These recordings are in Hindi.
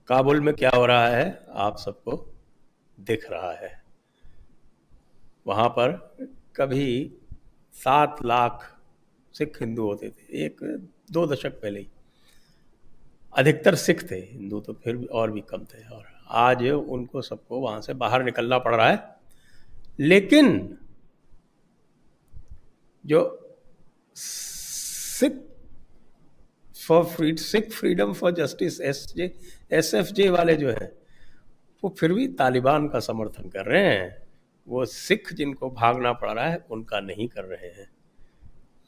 काबुल में क्या हो रहा है आप सबको दिख रहा है। वहाँ पर कभी 7 लाख सिख हिंदू होते थे, 1-2 दशक पहले ही। अधिकतर सिख थे, हिंदू तो फिर भी और भी कम थे, और आज उनको सबको वहाँ से बाहर निकलना पड़ रहा है। लेकिन जो Sikh freedom for justice SFJ वाले जो हैं, वो फिर भी तालिबान का समर्थन कर रहे हैं। वो सिख जिनको भागना पड़ रहा है उनका नहीं कर रहे हैं।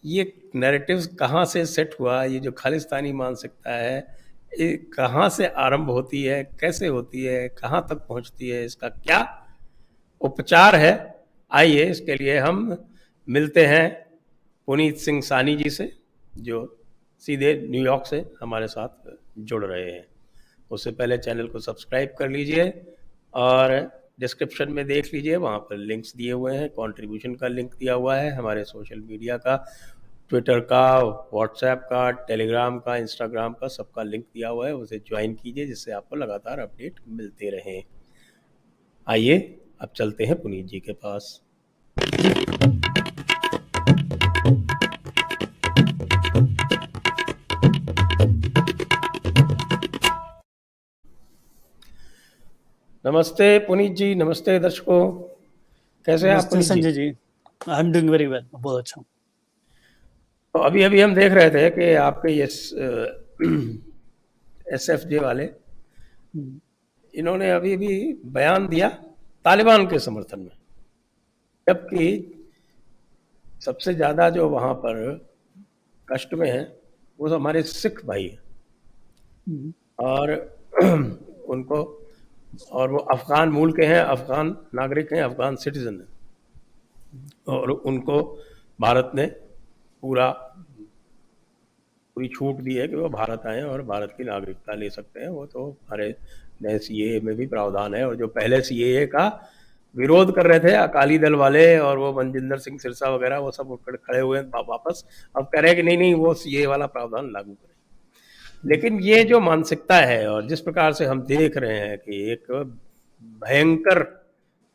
ये नैरेटिव्स कहाँ से सेट हुआ, ये जो खालिस्तानी मानसिकता है, ये कहाँ से आरंभ होती है, कैसे होती है, कहाँ तक पहुँचती है, इसका क्या उपचार है? आइए इसके लिए हम मिलते हैं पुनीत सिंह सानी जी से, जो सीधे न्यूयॉर्क से हमारे साथ जुड़ रहे हैं। उससे पहले चैनल को सब्सक्राइब कर लीजिए और डिस्क्रिप्शन में देख लीजिए, वहाँ पर लिंक्स दिए हुए हैं, कंट्रीब्यूशन का लिंक दिया हुआ है, हमारे सोशल मीडिया का, ट्विटर का, व्हाट्सएप का, टेलीग्राम का, इंस्टाग्राम का, सबका लिंक दिया हुआ है। उसे ज्वाइन कीजिए जिससे आपको लगातार अपडेट मिलते रहें। आइए अब चलते हैं पुनीत जी के पास। नमस्ते पुनीत जी। नमस्ते दर्शकों, कैसे हैं आप Puneet ji? Sanjay ji, I am doing very well, बहुत अच्छा। तो अभी हम देख रहे थे कि आपके ये SFJ वाले, इन्होंने अभी भी बयान दिया तालिबान के समर्थन में, जबकि सबसे ज़्यादा जो वहाँ पर कष्ट में है वो तो हमारे सिख भाई हैं, और उनको, और वो अफ़गान मूल के हैं, अफ़गान नागरिक हैं, अफ़गान सिटीज़न हैं, और उनको भारत ने पूरी छूट दी है कि वो भारत आएँ और भारत की नागरिकता ले सकते हैं। वो तो हमारे नए CAA में भी प्रावधान है, और जो पहले CAA का विरोध कर रहे थे अकाली दल वाले और वो मनजिंदर सिंह सिरसा वगैरह, वो सब खड़े हुए हैं वापस, अब कह रहे हैं कि नहीं वो CAA वाला प्रावधान लागू करें। लेकिन ये जो मानसिकता है और जिस प्रकार से हम देख रहे हैं कि एक भयंकर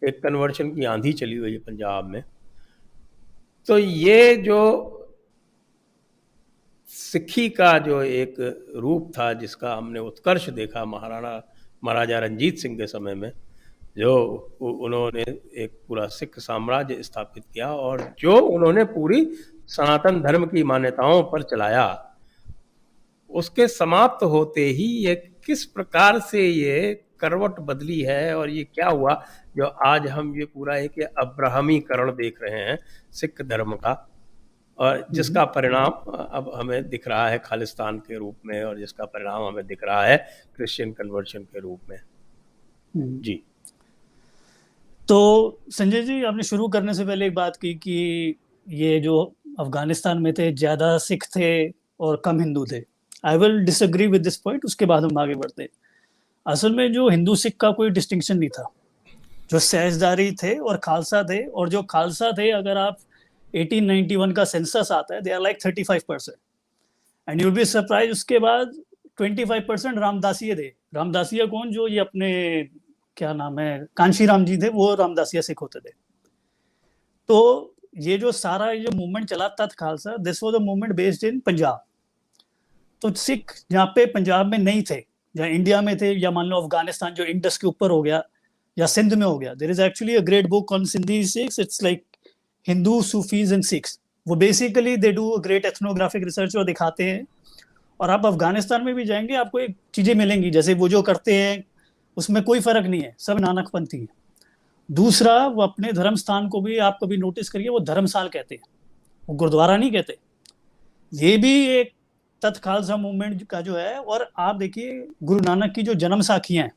एक कन्वर्शन की आंधी चली हुई है पंजाब में, तो ये जो सिक्खी का जो एक रूप था जिसका हमने उत्कर्ष देखा महाराजा रंजीत सिंह के समय में, जो उन्होंने एक पूरा सिख साम्राज्य स्थापित किया और जो उन्होंने पूरी सनातन धर्म की मान्यताओं पर चलाया, उसके समाप्त होते ही ये किस प्रकार से ये करवट बदली है और ये क्या हुआ जो आज हम ये पूरा एक अब्राहमीकरण देख रहे हैं सिख धर्म का, और जिसका परिणाम अब हमें दिख रहा है खालिस्तान के रूप में, और जिसका परिणाम हमें दिख रहा है क्रिश्चियन कन्वर्शन के रूप में। जी तो संजय जी, आपने शुरू करने से पहले एक बात की कि ये जो अफगानिस्तान में थे ज्यादा सिख थे और कम हिंदू थे। I will disagree with this point, उसके बाद हम आगे बढ़ते। असल में जो हिंदू सिख का कोई डिस्टिंक्शन नहीं था। जो सहजदारी थे और खालसा थे, और जो खालसा थे, अगर आप 1891 का सेंसस आता है, they are like 35%, and you will be surprise. उसके बाद 25% रामदासिया थे। रामदासिया कौन? जो ये अपने क्या नाम है, कांशीराम जी थे, वो रामदासिया सिख होते थे। तो ये जो सारा ये मूवमेंट चला था Khalsa, this was a movement based in Punjab. तो सिख जहाँ पे पंजाब में नहीं थे, या इंडिया में थे, या मान लो अफगानिस्तान जो इंडस के ऊपर हो गया या सिंध में हो गया, there is actually a great book on Sindhi Sikhs, it's like Hindu Sufis and Sikhs. वो basically they do a great ethnographic research और दिखाते हैं। और आप अफगानिस्तान में भी जाएंगे, आपको एक चीजें मिलेंगी, जैसे वो जो करते हैं उसमें कोई फर्क नहीं है, सब नानकपंथी है। दूसरा, वो अपने धर्म स्थान को भी आप कभी नोटिस करिए, वो धर्मशाल कहते हैं, वो गुरुद्वारा नहीं कहते। ये भी एक तत् खालसा मूवमेंट का जो है। और आप देखिए गुरु नानक की जो जन्म साखियां हैं,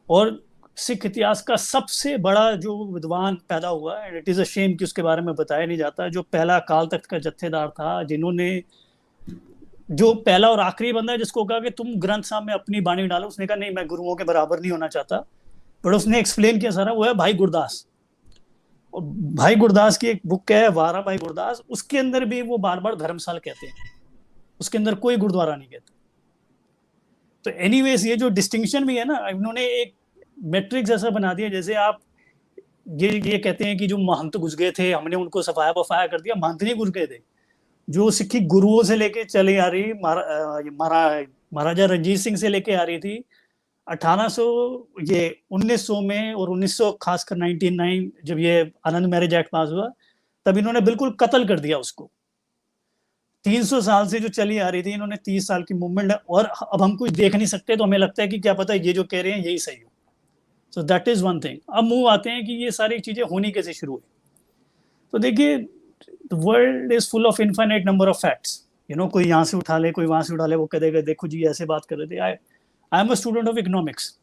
और सिख इतिहास का सबसे बड़ा जो विद्वान पैदा हुआ, and it is a shame कि उसके बारे में बताया नहीं जाता, जो पहला काल तख्त का जत्थेदार था, जिन्होंने जो पहला और आखिरी बंदा है जिसको कहा कि तुम ग्रंथ साहब में अपनी बाणी डालो, उसने कहा नहीं, मैं गुरुओं के बराबर नहीं होना चाहता, बट उसने एक्सप्लेन किया सारा, वो है भाई गुरदास। और भाई गुरदास की एक बुक है वारा भाई गुरदास, उसके अंदर भी वो बार बार धर्मशाल कहते हैं, उसके अंदर कोई गुरुद्वारा नहीं कहते। तो एनीवेज ये जो डिस्टिंक्शन भी है ना, इन्होंने एक मैट्रिक्स ऐसा बना दिया, जैसे आप ये कहते हैं कि जो महंत घुस गए थे हमने उनको सफाया बफाया कर दिया, महंत नहीं घुस गए थे। जो सिक्खी गुरुओं से लेके चले आ रही, महाराजा रंजीत सिंह से लेके आ रही थी 1800 ये 1900 में, और 1900 खासकर 1909 जब ये आनंद मैरिज एक्ट पास हुआ, तब इन्होंने बिल्कुल कत्ल कर दिया उसको। 300 साल से जो चली आ रही थी, इन्होंने 30 साल की मूवमेंट, और अब हम कुछ देख नहीं सकते, तो हमें लगता है कि क्या पता ये जो कह रहे हैं यही सही हो। So that is one thing. अब मूव आते हैं कि ये सारी चीजें होनी कैसे शुरू हुई। तो देखिए, the world is full of infinite number of facts, कोई यहाँ से उठा ले, कोई वहां से उठा ले, वो कह देगा देखो जी ऐसे बात कर रहे थे। I am a student of economics,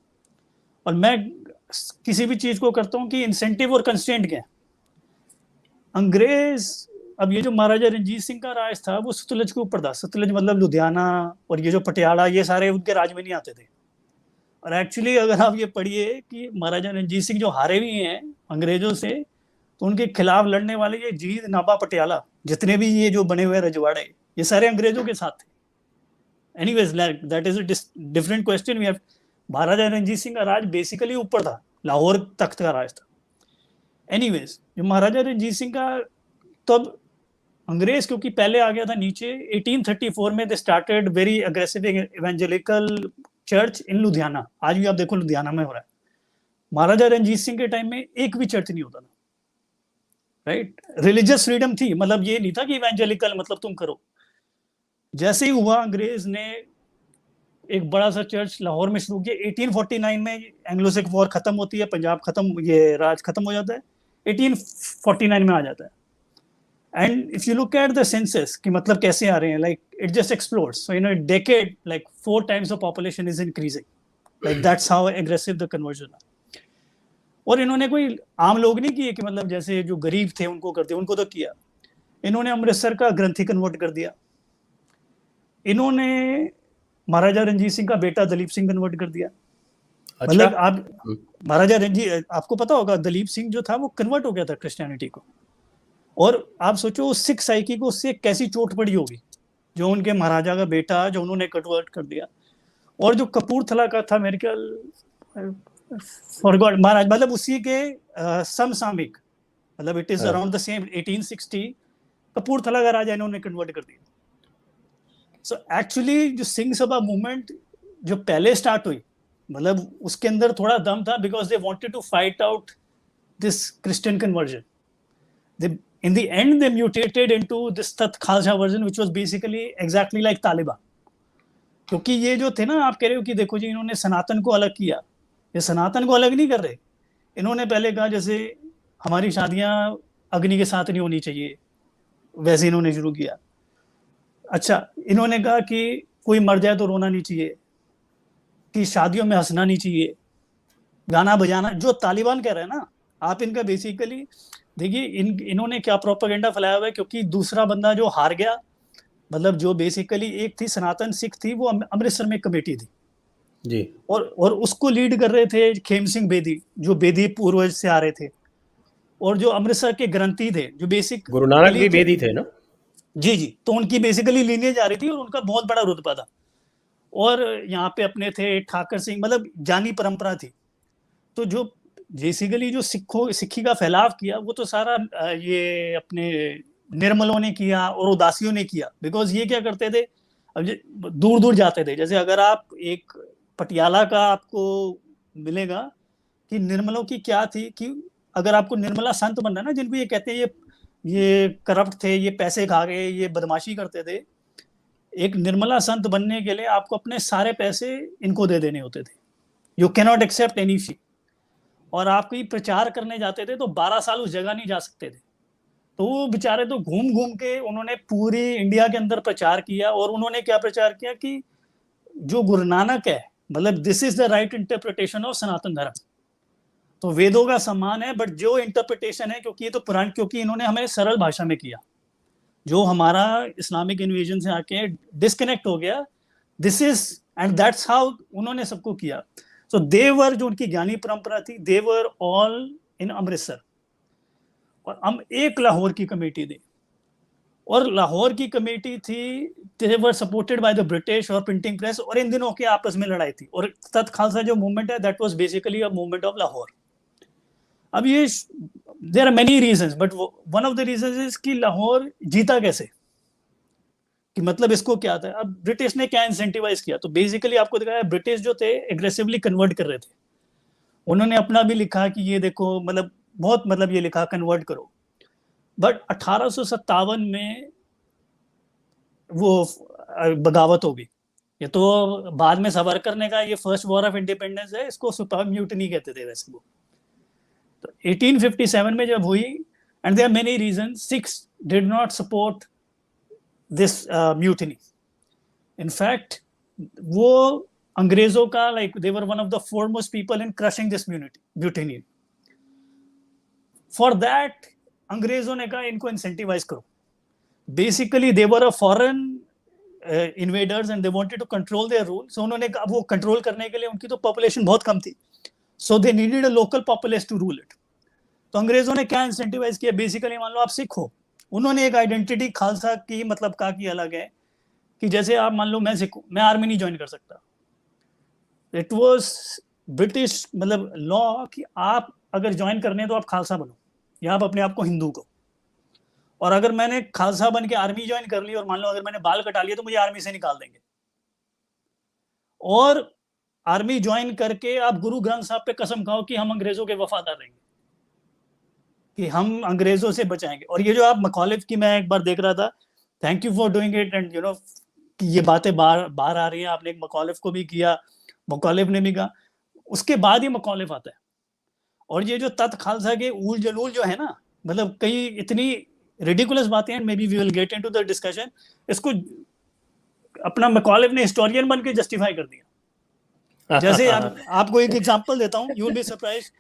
और मैं किसी भी चीज को करता हूँ कि इंसेंटिव और कंस्ट्रेंट क्या है। अंग्रेज, अब ये जो महाराजा रंजीत सिंह का राज था वो सतलज के ऊपर था। सतलज मतलब लुधियाना, और ये जो पटियाला, ये सारे उनके राज में नहीं आते थे। और एक्चुअली अगर आप ये पढ़िए कि महाराजा रंजीत सिंह जो हारे भी हैं अंग्रेजों से, तो उनके खिलाफ लड़ने वाले ये जीत, नाभा, पटियाला, जितने भी ये जो बने हुए रजवाड़े, ये सारे अंग्रेजों के साथ थे। Anyways, that is a different question. We have, Maharaja Ranjit Singh का राज बेसिकली ऊपर था, लाहौर तख्त का राज था। एनीवेज, जो महाराजा रंजीत सिंह का, तब अंग्रेज क्योंकि पहले आ गया था नीचे, 1834 में they started very aggressive evangelical church इन लुधियाना। आज भी आप देखो लुधियाना में हो रहा है। महाराजा रंजीत सिंह के टाइम में एक भी चर्च नहीं होता था, राइट। रिलीजियस फ्रीडम थी, मतलब ये नहीं था कि इवेंजेलिकल मतलब तुम करो। जैसे ही हुआ, अंग्रेज ने एक बड़ा सा चर्च लाहौर में शुरू किया। 1849 में एंग्लो सिख वॉर खत्म होती है, पंजाब खत्म, ये राज खत्म हो जाता है, 1849 में आ जाता है। And if you look at the census, कि मतलब कैसे आ रहे हैं, like it just explodes. So in a decade, like 4 times the population is increasing. Like that's how aggressive the conversion are. और इन्होंने कोई आम लोग नहीं किए कि मतलब जैसे जो गरीब थे उनको करते, उनको तो किया। इन्होंने अमृतसर का ग्रंथी कन्वर्ट कर दिया। इन्होंने महाराजा रंजीत सिंह का बेटा दलीप सिंह कन्वर्ट कर दिया। अच्छा। मतलब आप महाराजा रंजीत, आपको पता होगा दलीप सिंह जो था वो कन्वर्ट हो गया था क्रिश्चियनिटी को। और आप सोचो सिख साइकी को उससे कैसी चोट पड़ी होगी, जो उनके महाराजा का बेटा जो उन्होंने कन्वर्ट कर दिया। और जो कपूरथला का था, मेरे ख्याल फॉरगॉट महाराज, मतलब उसी के समसामयिक, मतलब it is around the same 1860, Kapurthala का राजा इन्होंने कन्वर्ट कर दिया। सो एक्चुअली जो सिंह सभा मूवमेंट जो पहले स्टार्ट हुई, मतलब उसके अंदर थोड़ा दम था, because they wanted to fight out this Christian conversion. In the end, they mutated into this Tat Khalsa version, which was basically exactly like Taliban. क्योंकि ये जो थे ना, आप कह रहे हो कि देखो जी इन्होंने सनातन को अलग किया, ये सनातन को अलग नहीं कर रहे। इन्होंने पहले कहा जैसे हमारी शादियां अग्नि के साथ नहीं होनी चाहिए, वैसे इन्होंने शुरू किया। अच्छा, इन्होंने कहा कि कोई मर जाए तो रोना नहीं चाहिए, कि शादियों में हंसना नहीं चाहिए, गाना बजाना, जो तालिबान कह रहे हैं ना आप, इनका बेसिकली देखिए इन्होंने क्या प्रोपेगेंडा फैलाया हुआ है। क्योंकि दूसरा बंदा जो हार गया, मतलब जो बेसिकली एक थी सनातन सिख थी, वो अमृतसर में कमेटी थी जी, और उसको लीड कर रहे थे खेम सिंह बेदी, जो बेदी पूर्वज से आ रहे थे। और जो अमृतसर के ग्रंथी थे, जो बेसिक गुरु नानक भी बेदी थे ना। जी जी, तो उनकी बेसिकली लीनियज आ रही थी और उनका बहुत बड़ा रुतबा था। और यहाँ पे अपने थे ठाकर सिंह, मतलब जानी परंपरा थी। तो जो बेसिकली जो सिक्खी का फैलाव किया, वो तो सारा ये अपने निर्मलों ने किया और उदासियों ने किया। बिकॉज ये क्या करते थे, अब दूर दूर जाते थे। जैसे अगर आप एक पटियाला का आपको मिलेगा कि निर्मलों की क्या थी, कि अगर आपको निर्मला संत बनना है ना, जिनको ये कहते हैं ये करप्ट थे, ये पैसे खा गए, ये बदमाशी करते थे, एक निर्मला संत बनने के लिए आपको अपने सारे पैसे इनको दे देने होते थे। You can not accept any fee. और आप कहीं प्रचार करने जाते थे तो 12 साल उस जगह नहीं जा सकते थे। तो वो बेचारे तो घूम घूम के उन्होंने पूरी इंडिया के अंदर प्रचार किया। और उन्होंने क्या प्रचार किया कि जो गुरु नानक है, मतलब this is the right interpretation of Sanatan Dharma. तो वेदों का सम्मान है, बट जो इंटरप्रिटेशन है, क्योंकि ये तो पुराण, क्योंकि इन्होंने हमें सरल भाषा में किया, जो हमारा इस्लामिक इन्वेजन से आके डिस्कनेक्ट हो गया, this is and that's how उन्होंने सबको किया। सो देवर, जो उनकी ज्ञानी परंपरा थी, देवर ऑल इन अमृतसर। और हम एक लाहौर की कमेटी थी, और लाहौर की कमेटी थी they were supported by the British और printing press, और इन दिनों के आपस में लड़ाई थी। और तख्त खालसा जो मूवमेंट है, that was basically a movement of Lahore। अब ये there are many reasons, but one of the reasons is कि लाहौर जीता कैसे, कि मतलब इसको क्या था। अब ब्रिटिश ने क्या इंसेंटिवाइज किया, तो बेसिकली आपको दिखाया ब्रिटिश जो थे एग्रेसिवली कन्वर्ट कर रहे थे। उन्होंने अपना भी लिखा कि ये देखो, मतलब बहुत, मतलब ये लिखा कन्वर्ट करो। बट 1857 में वो बगावत हो गई। ये तो बाद में सावरकर ने कहा ये फर्स्ट वॉर ऑफ इंडिपेंडेंस है, इसको सुपर म्यूटनी कहते थे वैसे वो। तो 1857 में जब हुई, and there are many reasons, Sikhs did not support this mutiny. In fact वो अंग्रेजों का, like they were one of the foremost people in crushing this mutiny. For that अंग्रेजों ने कहा इनको इंसेंटिवाइज करो। Basically they were a foreign invaders and they wanted to control their rule. So उन्होंने वो कंट्रोल करने के लिए, उनकी तो पॉपुलेशन बहुत कम थी, so they needed a local population to rule it. तो अंग्रेजों ने क्या इंसेंटिवाइज किया, बेसिकली मान लो आप सिख हो, उन्होंने एक आइडेंटिटी खालसा की मतलब कहा कि अलग है, कि जैसे आप मान लो मैं सिख हूं, मैं आर्मी नहीं ज्वाइन कर सकता। इट वाज ब्रिटिश मतलब लॉ कि आप अगर ज्वाइन करने तो आप खालसा बनो, या आप अपने आप को हिंदू को। और अगर मैंने खालसा बन के आर्मी ज्वाइन कर ली, और मान लो अगर मैंने बाल कटा लिया, तो मुझे आर्मी से निकाल देंगे। और आर्मी ज्वाइन करके आप गुरु ग्रंथ साहब पे कसम खाओ कि हम अंग्रेजों के वफादार रहेंगे, कि हम अंग्रेजों से बचाएंगे। और ये जो आप मकॉलिफ की, मैं एक बार देख रहा था, thank you for doing it, and you know कि ये बातें बाहर आ रही हैं। आपने एक मकॉलिफ को भी किया, मकॉलिफ ने भी कहा, उसके बाद ही मकॉलिफ आता है। और ये जो तख्त खालसा के ऊल जलूल जो है ना, मतलब कई इतनी रिडिकुलस बातें हैं, maybe we will get into the discussion. इसको अपना मकॉलिफ ने हिस्टोरियन बन के जस्टिफाई कर दिया। जैसे आपको एक एग्जांपल देता हूं, यू विल बी सरप्राइज्ड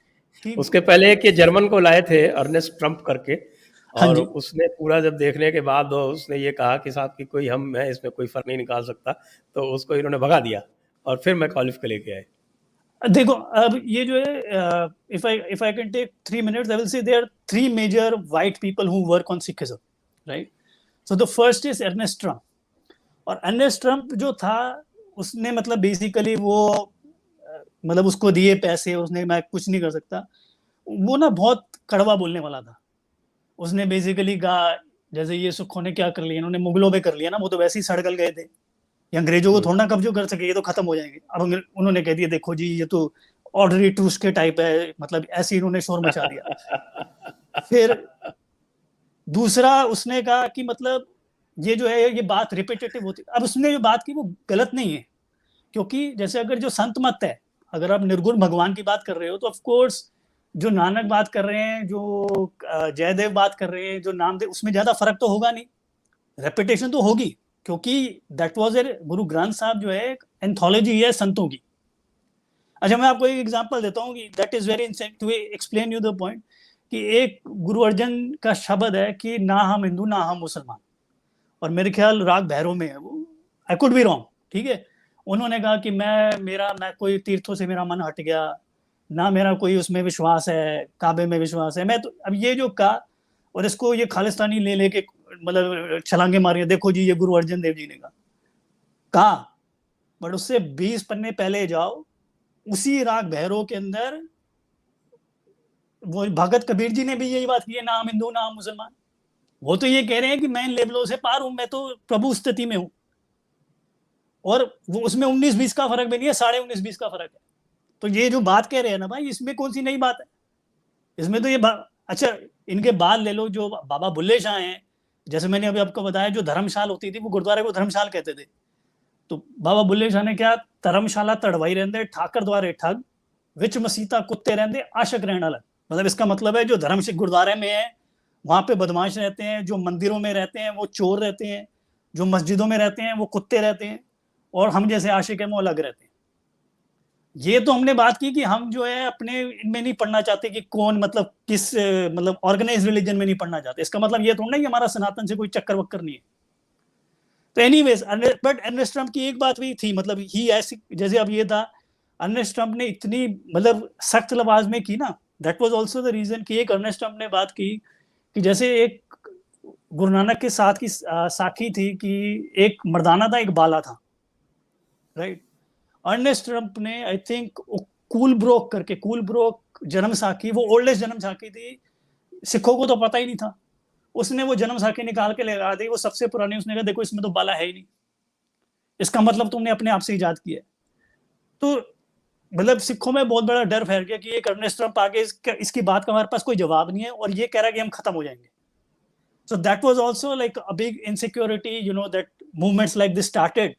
कि उसके पहले एक ये जर्मन को लाए थे अर्नेस्ट ट्रम्प करके, हाँ और जी, उसने पूरा जब देखने के बाद उसने ये कहा कि साहब कि कोई हम है, इसमें कोई फर्क नहीं निकाल सकता, तो उसको इन्होंने भगा दिया और फिर मैकॉलिफ को लेके आए। देखो अब ये जो है, if I can take 3 minutes, I will say there are 3 major white people who work on Sikhism, right? So the first is Ernest Trump। और अर्नेस्ट ट्रम्प जो था, उसने मतलब बेसिकली वो मतलब उसको दिए पैसे, उसने मैं कुछ नहीं कर सकता, वो ना बहुत कड़वा बोलने वाला था। उसने बेसिकली कहा जैसे ये सुखों ने क्या कर लिया, इन्होंने मुगलों पे कर लिया ना, वो तो वैसे ही सड़गल गए थे, ये अंग्रेजों को थोड़ा ना कब्जा कर सके, ये तो खत्म हो जाएंगे। अब उन्होंने कह दिया देखो जी ये तो ऑर्डरी ट्रूस के टाइप है, मतलब ऐसे इन्होंने शोर मचा दिया। फिर दूसरा उसने कहा कि मतलब ये जो है ये बात रिपीटेटिव होती। अब उसने जो बात की वो गलत नहीं है, क्योंकि जैसे अगर जो संत मत है, अगर आप निर्गुण भगवान की बात कर रहे हो, तो ऑफ कोर्स जो नानक बात कर रहे हैं, जो जयदेव बात कर रहे हैं, जो नामदेव, उसमें ज्यादा फर्क तो होगा नहीं, रेपिटेशन तो होगी, क्योंकि that was a Guru Granth साहब जो है एंथोलॉजी है संतों की। अच्छा मैं आपको एक एग्जांपल देता हूँ कि that is very to explain you the point, कि एक गुरु अर्जन का शब्द है कि ना हम हिंदू ना हम मुसलमान, और मेरे ख्याल राग भैरव में है वो, आई कुड बी रॉन्ग, ठीक है। उन्होंने कहा कि मैं कोई तीर्थों से मेरा मन हट गया, ना मेरा कोई उसमें विश्वास है, काबे में विश्वास है। मैं तो अब ये जो कहा, और इसको ये खालिस्तानी ले लेके मतलब छलांगे मारियां, देखो जी ये गुरु अर्जन देव जी ने कहा, बट उससे 20 पन्ने पहले जाओ, उसी राग भैरव के अंदर वो भगत कबीर जी ने भी यही बात की है, ना हम हिंदू ना हम मुसलमान। वो तो ये कह रहे हैं कि मैं इन लेवलों से पार हूं, मैं तो प्रभु स्थिति में हूं, और वो उसमें 19-20 का फर्क भी नहीं है, 19.5-20 का फर्क है। तो ये जो बात कह रहे हैं ना भाई, इसमें कौन सी नई बात है, इसमें तो ये अच्छा इनके बाद ले लो, जो बाबा बुल्ले शाह हैं, जैसे मैंने अभी आपको बताया, जो धर्मशाल होती थी वो गुरुद्वारे को धर्मशाल कहते थे। तो बाबा बुल्ले शाह ने क्या, धर्मशाला तड़वाई रहंदे ठाकर द्वारे ठग, विच मसीता कुत्ते रहंदे आशक रहना अलग। मतलब इसका मतलब है जो धर्म गुरुद्वारे में है वहां पे बदमाश रहते हैं, जो मंदिरों में रहते हैं वो चोर रहते हैं, जो मस्जिदों में रहते हैं वो कुत्ते रहते हैं, और हम जैसे आशिक है वो अलग रहते हैं। ये तो हमने बात की कि हम जो है अपने इनमें नहीं पढ़ना चाहते कि कौन मतलब किस मतलब ऑर्गेनाइज रिलीजन में नहीं पढ़ना चाहते। इसका मतलब ये थोड़ा ना कि हमारा सनातन से कोई चक्कर वक्कर नहीं है। तो एनीवेज, बट अर्नेस्ट ट्रम्प की एक बात भी थी, मतलब ही ऐसी जैसे अब ये था, अर्नेस्ट ट्रम्प ने इतनी मतलब सख्त लफ्ज में की ना, that was also the reason कि एक अर्नेस्ट ट्रम्प ने बात की कि जैसे एक गुरु नानक के साथ की साखी थी कि एक मर्दाना था, एक बाला था, राइट। अर्नेस्ट ट्रंप ने आई थिंक कूल ब्रोक करके, कूल ब्रोक जन्म साखी, वो ओल्डेस्ट जन्म साखी थी, सिखों को तो पता ही नहीं था। उसने वो जन्म साखी निकाल के लगा दी, वो सबसे पुरानी। उसने कहा देखो इसमें तो बाला है ही नहीं, इसका मतलब तुमने अपने आप से इजाद किया है। तो मतलब सिखों में बहुत बड़ा डर फैल गया कि एक अर्नेस्ट ट्रंप आगे इसकी बात का हमारे पास कोई जवाब नहीं है, और ये कह रहा है कि हम खत्म हो जाएंगे। So that was also like a big insecurity, you know, that movements like this started,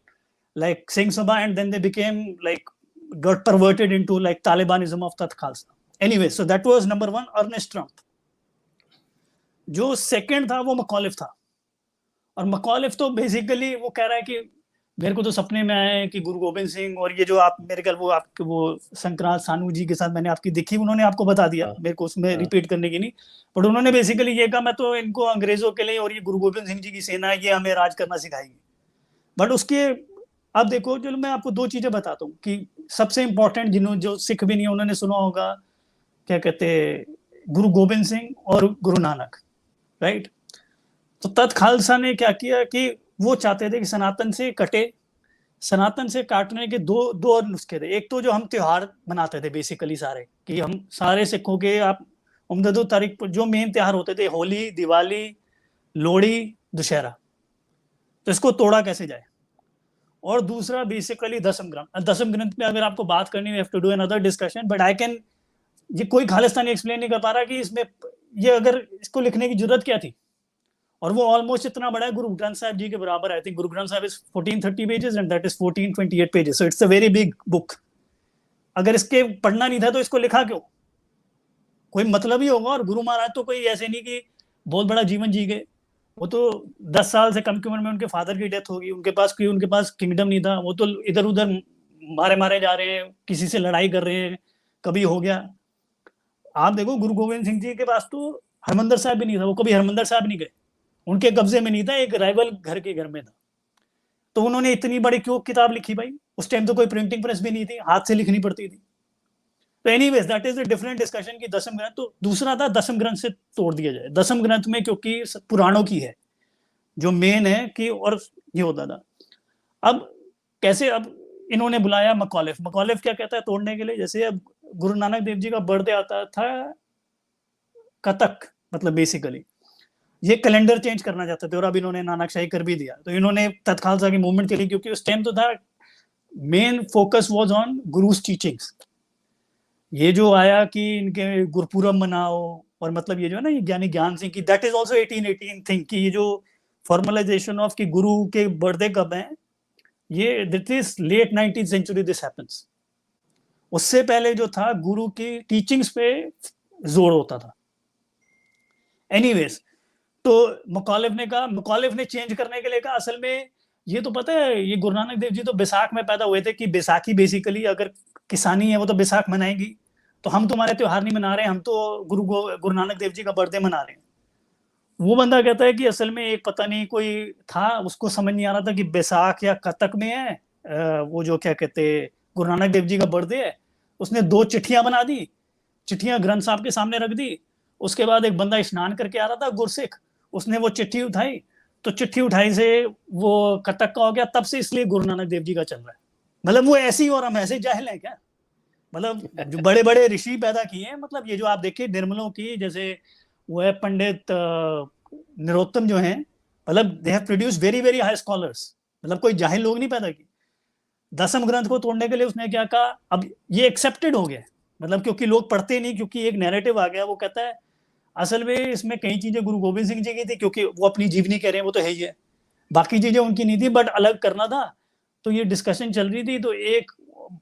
like Singh Sabha, and then they became like got perverted into like Talibanism of Tat Khalsa. Anyway, so that was number one, Ernest Trump. जो सेकंड था वो मकॉलिफ था, और मकॉलिफ तो बेसिकली वो कह रहा है कि मेरे को तो सपने में आया है कि गुरु गोबिंद सिंह, और ये जो आप मेरे ख्याल वो आपके वो संक्रांत सानू जी के साथ मैंने आपकी देखी, उन्होंने आपको बता दिया, मेरे को उसमें रिपीट करने की नहीं, बट उन्होंने बेसिकली ये कहा मैं तो इनको अंग्रेजों के लिए और ये गुरु गोबिंद सिंह जी की सेना है, ये हमें राज करना सिखाएगी। बट उसके अब देखो, चलो मैं आपको दो चीजें बताता हूँ कि सबसे इंपॉर्टेंट, जिन्होंने जो सिख भी नहीं है उन्होंने सुना होगा, क्या कहते गुरु गोबिंद सिंह और गुरु नानक, राइट। तो तत् खालसा ने क्या किया कि वो चाहते थे कि सनातन से कटे। सनातन से काटने के दो और नुस्खे थे। एक तो जो हम त्योहार मनाते थे बेसिकली सारे, कि हम सारे सिखों के आप उम्ददो तारीख पर जो मेन त्योहार होते थे, होली, दिवाली, लोहड़ी, दशहरा, तो इसको तोड़ा कैसे जाए। और दूसरा बेसिकली दसम ग्रंथ। दसम ग्रंथ में अगर आपको बात करनी, we have to do another discussion, but I can, ये कोई खालिस्तानी एक्सप्लेन नहीं कर पा रहा कि इसमें ये अगर इसको लिखने की जरूरत क्या थी। और वो ऑलमोस्ट इतना बड़ा है, गुरु ग्रंथ साहिब जी के बराबर। I think Guru Granth Sahib is 1430 pages and that is 1428 pages, so it's a very big book. अगर इसके पढ़ना नहीं था तो इसको लिखा क्यों, कोई मतलब ही होगा। और गुरु महाराज तो कोई ऐसे नहीं कि बहुत बड़ा जीवन जी गए, वो तो 10 साल से कम की उम्र में उनके फादर की डेथ होगी, उनके पास किंगडम नहीं था, वो तो इधर उधर मारे जा रहे हैं, किसी से लड़ाई कर रहे हैं, कभी हो गया। आप देखो गुरु गोविंद सिंह जी के पास तो हरमंदर साहब भी नहीं था, वो कभी हरमंदर साहब नहीं गए, उनके कब्जे में नहीं था, एक राइवल घर के घर में था। तो उन्होंने इतनी बड़ी क्यों किताब लिखी भाई, उस टाइम तो कोई प्रिंटिंग प्रेस भी नहीं थी, हाथ से लिखनी पड़ती थी। तो anyways that is a different discussion कि दसम ग्रंथ। तो दूसरा था दसम ग्रंथ से तोड़ दिया जाए। दसम ग्रंथ में क्योंकि पुराणों की है जो मेन है कि, और ये होता था। अब कैसे, अब इन्होंने बुलाया मकॉलिफ। मकॉलिफ क्या कहता है तोड़ने के लिए, जैसे अब गुरु नानक देव जी का बर्थडे आता था कतक, मतलब बेसिकली ये कैलेंडर चेंज करना चाहते थे, और अब इन्होंने नानकशाही कर भी दिया। तो इन्होंने तत्खालसा की मूवमेंट के लिए, क्योंकि उस टाइम तो था main focus was on Guru's teachings. ये जो आया कि इनके गुरपुरब मनाओ, और मतलब ये जो है ना, ये ज्ञानी ज्ञान सिंह की, दैट इज आल्सो 1818 थिंग कि ये जो फॉर्मलाइजेशन ऑफ कि गुरु के बर्थडे कब है, ये that is late 19th century this happens. उससे पहले जो था गुरु की टीचिंग्स पे जोर होता था। एनीवेज, तो मकॉलिफ ने कहा, मकॉलिफ ने चेंज करने के लिए कहा, असल में ये तो पता है ये गुरु नानक देव जी तो बैसाख में पैदा हुए थे, कि बैसाखी बेसिकली अगर किसानी है वो तो बैसाख मनाएंगी, तो हम तुम्हारे त्योहार नहीं मना रहे, हम तो गुरु नानक देव जी का बर्थडे मना रहे हैं। वो बंदा कहता है कि असल में एक पता नहीं कोई था, उसको समझ नहीं आ रहा था कि बैसाख या कतक में है वो जो क्या कहते गुरु नानक देव जी का बर्थडे है। उसने 2 चिट्ठियां बना दी, चिट्ठियां ग्रंथ साहब के सामने रख दी। उसके बाद एक बंदा स्नान करके आ रहा था गुरसिख, उसने वो चिट्ठी उठाई, तो चिट्ठी उठाई से वो कतक का हो गया। तब से इसलिए गुरु नानक देव जी का चल रहा है। मतलब वो ऐसी, और हम ऐसे जाहिल हैं क्या, मतलब जो बड़े बड़े ऋषि पैदा किए हैं, मतलब ये जो आप देखिए निर्मलों की, जैसे वो है पंडित नरोत्तम जो हैं, मतलब they have produced very very high scholars, मतलब कोई जाहिल लोग नहीं पैदा किए। दसम ग्रंथ को तोड़ने के लिए उसने क्या कहा, अब ये एक्सेप्टेड हो गया, मतलब क्योंकि लोग पढ़ते नहीं, क्योंकि एक नैरेटिव आ गया, वो कहता है असल में इसमें कई चीजें गुरु गोविंद सिंह जी की थी, क्योंकि वो अपनी जीवनी कह रहे हैं, वो तो है ही है, बाकी चीजें उनकी नहीं थी, बट अलग करना था। तो ये डिस्कशन चल रही थी, तो एक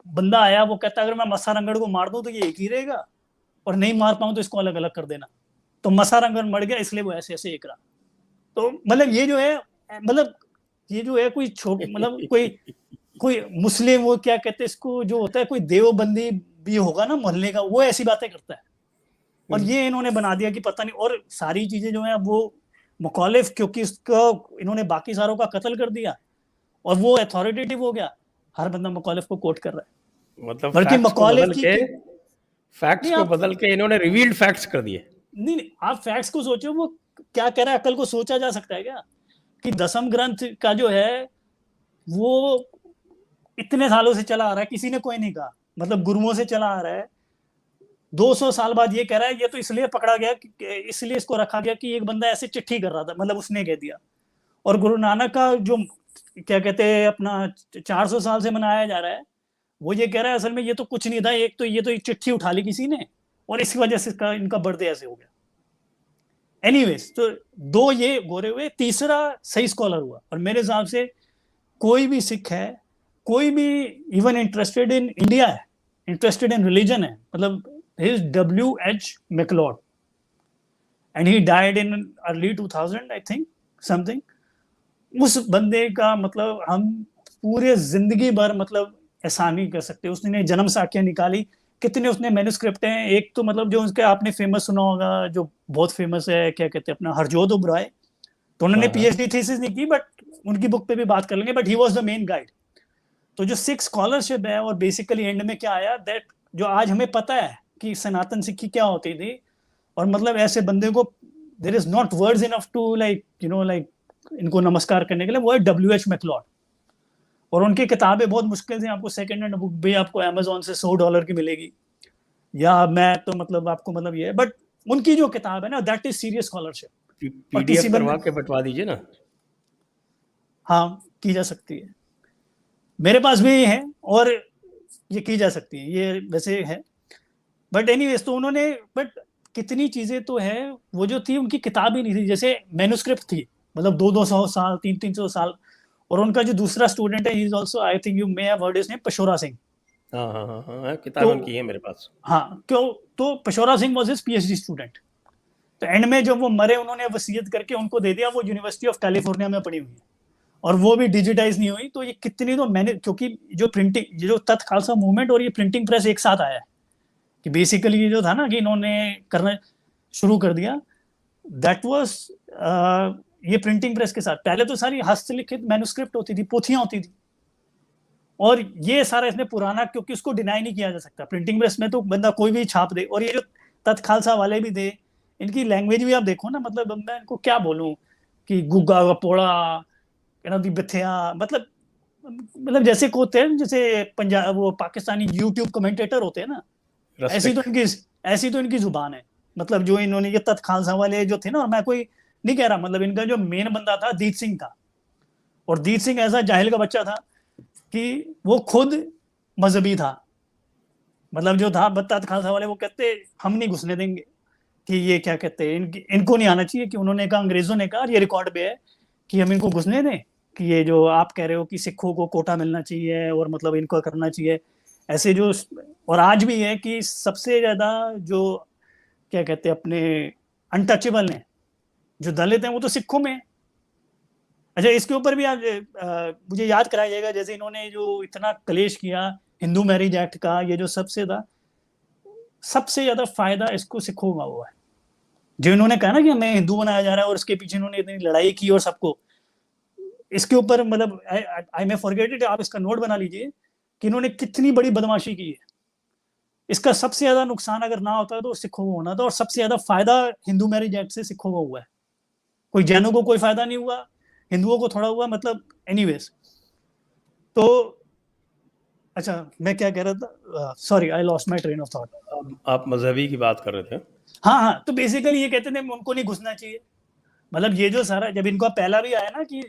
बंदा आया, वो कहता अगर मैं मसा रंगड़ को मार दूं तो ये एक ही रहेगा, और नहीं मार पाऊं तो इसको अलग अलग कर देना। तो मसा रंगड़ मर गया, इसलिए वो ऐसे ऐसे एक रहा। तो मतलब ये जो है, मतलब ये जो है कोई मतलब कोई मुस्लिम, वो क्या कहते हैं इसको, जो होता है कोई देवबंदी भी होगा ना मोहल्ले का, वो ऐसी बातें करता है। और ये इन्होंने बना दिया कि पता नहीं, और सारी चीजें जो है वो मुखालिफ, क्योंकि इसको इन्होंने बाकी सारों का कत्ल कर दिया और वो अथॉरिटेटिव हो गया, हर बंदा मुखालिफ को कोट कर रहा है। मतलब बल्कि फैक्ट्स को बदल के इन्होंने रिवील्ड फैक्ट्स कर दिए। नहीं, आप फैक्ट्स को सोचो, वो क्या कह रहा है, अकल को सोचा जा सकता है क्या कि दसम ग्रंथ का जो है वो इतने सालों से चला आ रहा है, किसी ने कोई नहीं कहा, मतलब गुरुओं से चला आ रहा है, 200 साल बाद ये कह रहा है ये तो इसलिए पकड़ा गया इसलिए इसको रखा गया कि एक बंदा ऐसे चिट्ठी कर रहा था, मतलब उसने कह दिया। और गुरु नानक का जो क्या कहते हैं अपना 400 साल से मनाया जा रहा है, वो ये कह रहा है असल में ये तो कुछ नहीं था, एक तो ये चिट्ठी उठा ली किसी ने और इसी वजह से इनका बर्थडे ऐसे हो गया। एनीवेज, तो दो ये गोरे हुए, तीसरा सही स्कॉलर हुआ। और मेरे हिसाब से कोई भी सिख है, कोई भी इवन इंटरेस्टेड इन इंडिया है, इंटरेस्टेड इन रिलीजन है, मतलब is W.H. McLeod and he died in early 2000 I think something। उस बंदे का मतलब हम पूरे जिंदगी भर मतलब एहसान नहीं कर सकते। उसने जन्म साखियां निकाली, कितने उसने मैन्युस्क्रिप्ट हैं। एक तो मतलब जो उसके आपने फेमस सुना होगा, जो बहुत फेमस है, क्या कहते हैं अपना हरजोत ओबराय, तो उन्होंने पीएचडी थीसिस नहीं की बट उनकी बुक पे भी बात कर लेंगे, but he was the main guide. तो जो सिख स्कॉलरशिप है, और बेसिकली एंड में क्या आया दैट जो आज हमें पता है कि सनातन सिक्खी क्या होती थी, और मतलब ऐसे बंदे को there is not words enough to like like इनको नमस्कार करने के लिए, वो है W.H. McLeod। और उनकी किताबें बहुत मुश्किल से आपको सेकंड हैंड बुक भी आपको अमेजोन से $100 की मिलेगी, या मैं तो मतलब आपको मतलब ये है, बट उनकी जो किताब है ना that is serious scholarship. PDF करवा के बंटवा दीजिए ना। हाँ, की जा सकती है, मेरे पास भी है और ये की जा सकती है, ये वैसे है। बट एनीवेज, तो उन्होंने बट कितनी चीजें तो है, वो जो थी उनकी किताब ही नहीं थी, जैसे मैन्युस्क्रिप्ट थी, मतलब 200 साल 300 साल। और उनका जो दूसरा स्टूडेंट है, he is also I think you may have heard his name, Pashaura Singh. हाँ, किताब उनकी है मेरे पास। हाँ, क्यों, तो Pashaura Singh was his PhD student. तो एंड में जब वो मरे, उन्होंने वसीयत करके उनको दे दिया, वो यूनिवर्सिटी ऑफ कैलिफोर्निया में पड़ी हुई है, और वो भी डिजिटाइज नहीं हुई। तो ये कितनी, तो मैंने, क्योंकि जो प्रिंटिंग, जो तख्त खालसा मूवमेंट और ये प्रिंटिंग प्रेस एक साथ आया है, कि बेसिकली ये जो था ना कि इन्होंने करना शुरू कर दिया, दैट वाज ये प्रिंटिंग प्रेस के साथ। पहले तो सारी हस्तलिखित मैन्युस्क्रिप्ट होती थी, पोथियां होती थी, और ये सारा इसने पुराना, क्योंकि उसको डिनाई नहीं किया जा सकता, प्रिंटिंग प्रेस में तो बंदा कोई भी छाप दे। और ये जो तख्त खालसा वाले भी थे, इनकी लैंग्वेज भी आप देखो ना, मतलब मैं इनको क्या बोलूं कि गुग्गा गपोड़ा, दी बिथिया, मतलब जैसे को होते हैं, जैसे पंजाब वो पाकिस्तानी यूट्यूब कमेंटेटर होते हैं ना, ऐसी तो इनकी जुबान है। मतलब जो इन्होंने ये तख्त खालसा वाले जो थे ना, और मैं कोई नहीं कह रहा, मतलब इनका जो मेन बंदा था दीत सिंह था, और दीत सिंह ऐसा जाहिल का बच्चा था कि वो खुद मजहबी था। मतलब जो था तख्त खालसा वाले, वो कहते हम नहीं घुसने देंगे, कि ये क्या कहते हैं, इनको नहीं आना चाहिए। कि उन्होंने कहा, अंग्रेजों ने कहा, ये रिकॉर्ड पे है कि हम इनको घुसने दें, कि ये जो आप कह रहे हो कि सिखों को कोटा मिलना चाहिए और मतलब इनको करना चाहिए ऐसे जो। और आज भी है कि सबसे ज्यादा जो क्या कहते हैं अपने अनटचेबल हैं, जो दलित हैं, वो तो सिखों में है। अच्छा, इसके ऊपर भी आज मुझे याद कराया जाएगा, जैसे इन्होंने जो इतना कलेश किया हिंदू मैरिज एक्ट का, ये जो सबसे ज्यादा फायदा इसको सिखों का हुआ है। जो इन्होंने कहा ना कि हमें हिंदू बनाया जा रहा है, और इसके पीछे इन्होंने इतनी लड़ाई की, और सबको इसके ऊपर मतलब आई मे फॉरगेट इट, आप इसका नोट बना लीजिए कि इन्होंने कितनी बड़ी बदमाशी की है। इसका सबसे ज्यादा नुकसान अगर ना होता तो सिखों को होना था, और सबसे ज्यादा फायदा हिंदू मैरिज एक्ट से सिखों को हुआ है। कोई जैनों को कोई फायदा नहीं हुआ, हिंदुओं को थोड़ा हुआ, मतलब एनीवेज। तो अच्छा, मैं क्या कह रहा था, sorry I lost my train of thought. आप मजहबी की बात कर रहे थे। हाँ, तो बेसिकली ये कहते थे उनको नहीं घुसना चाहिए। मतलब ये जो सारा, जब इनका पहला भी आया ना कि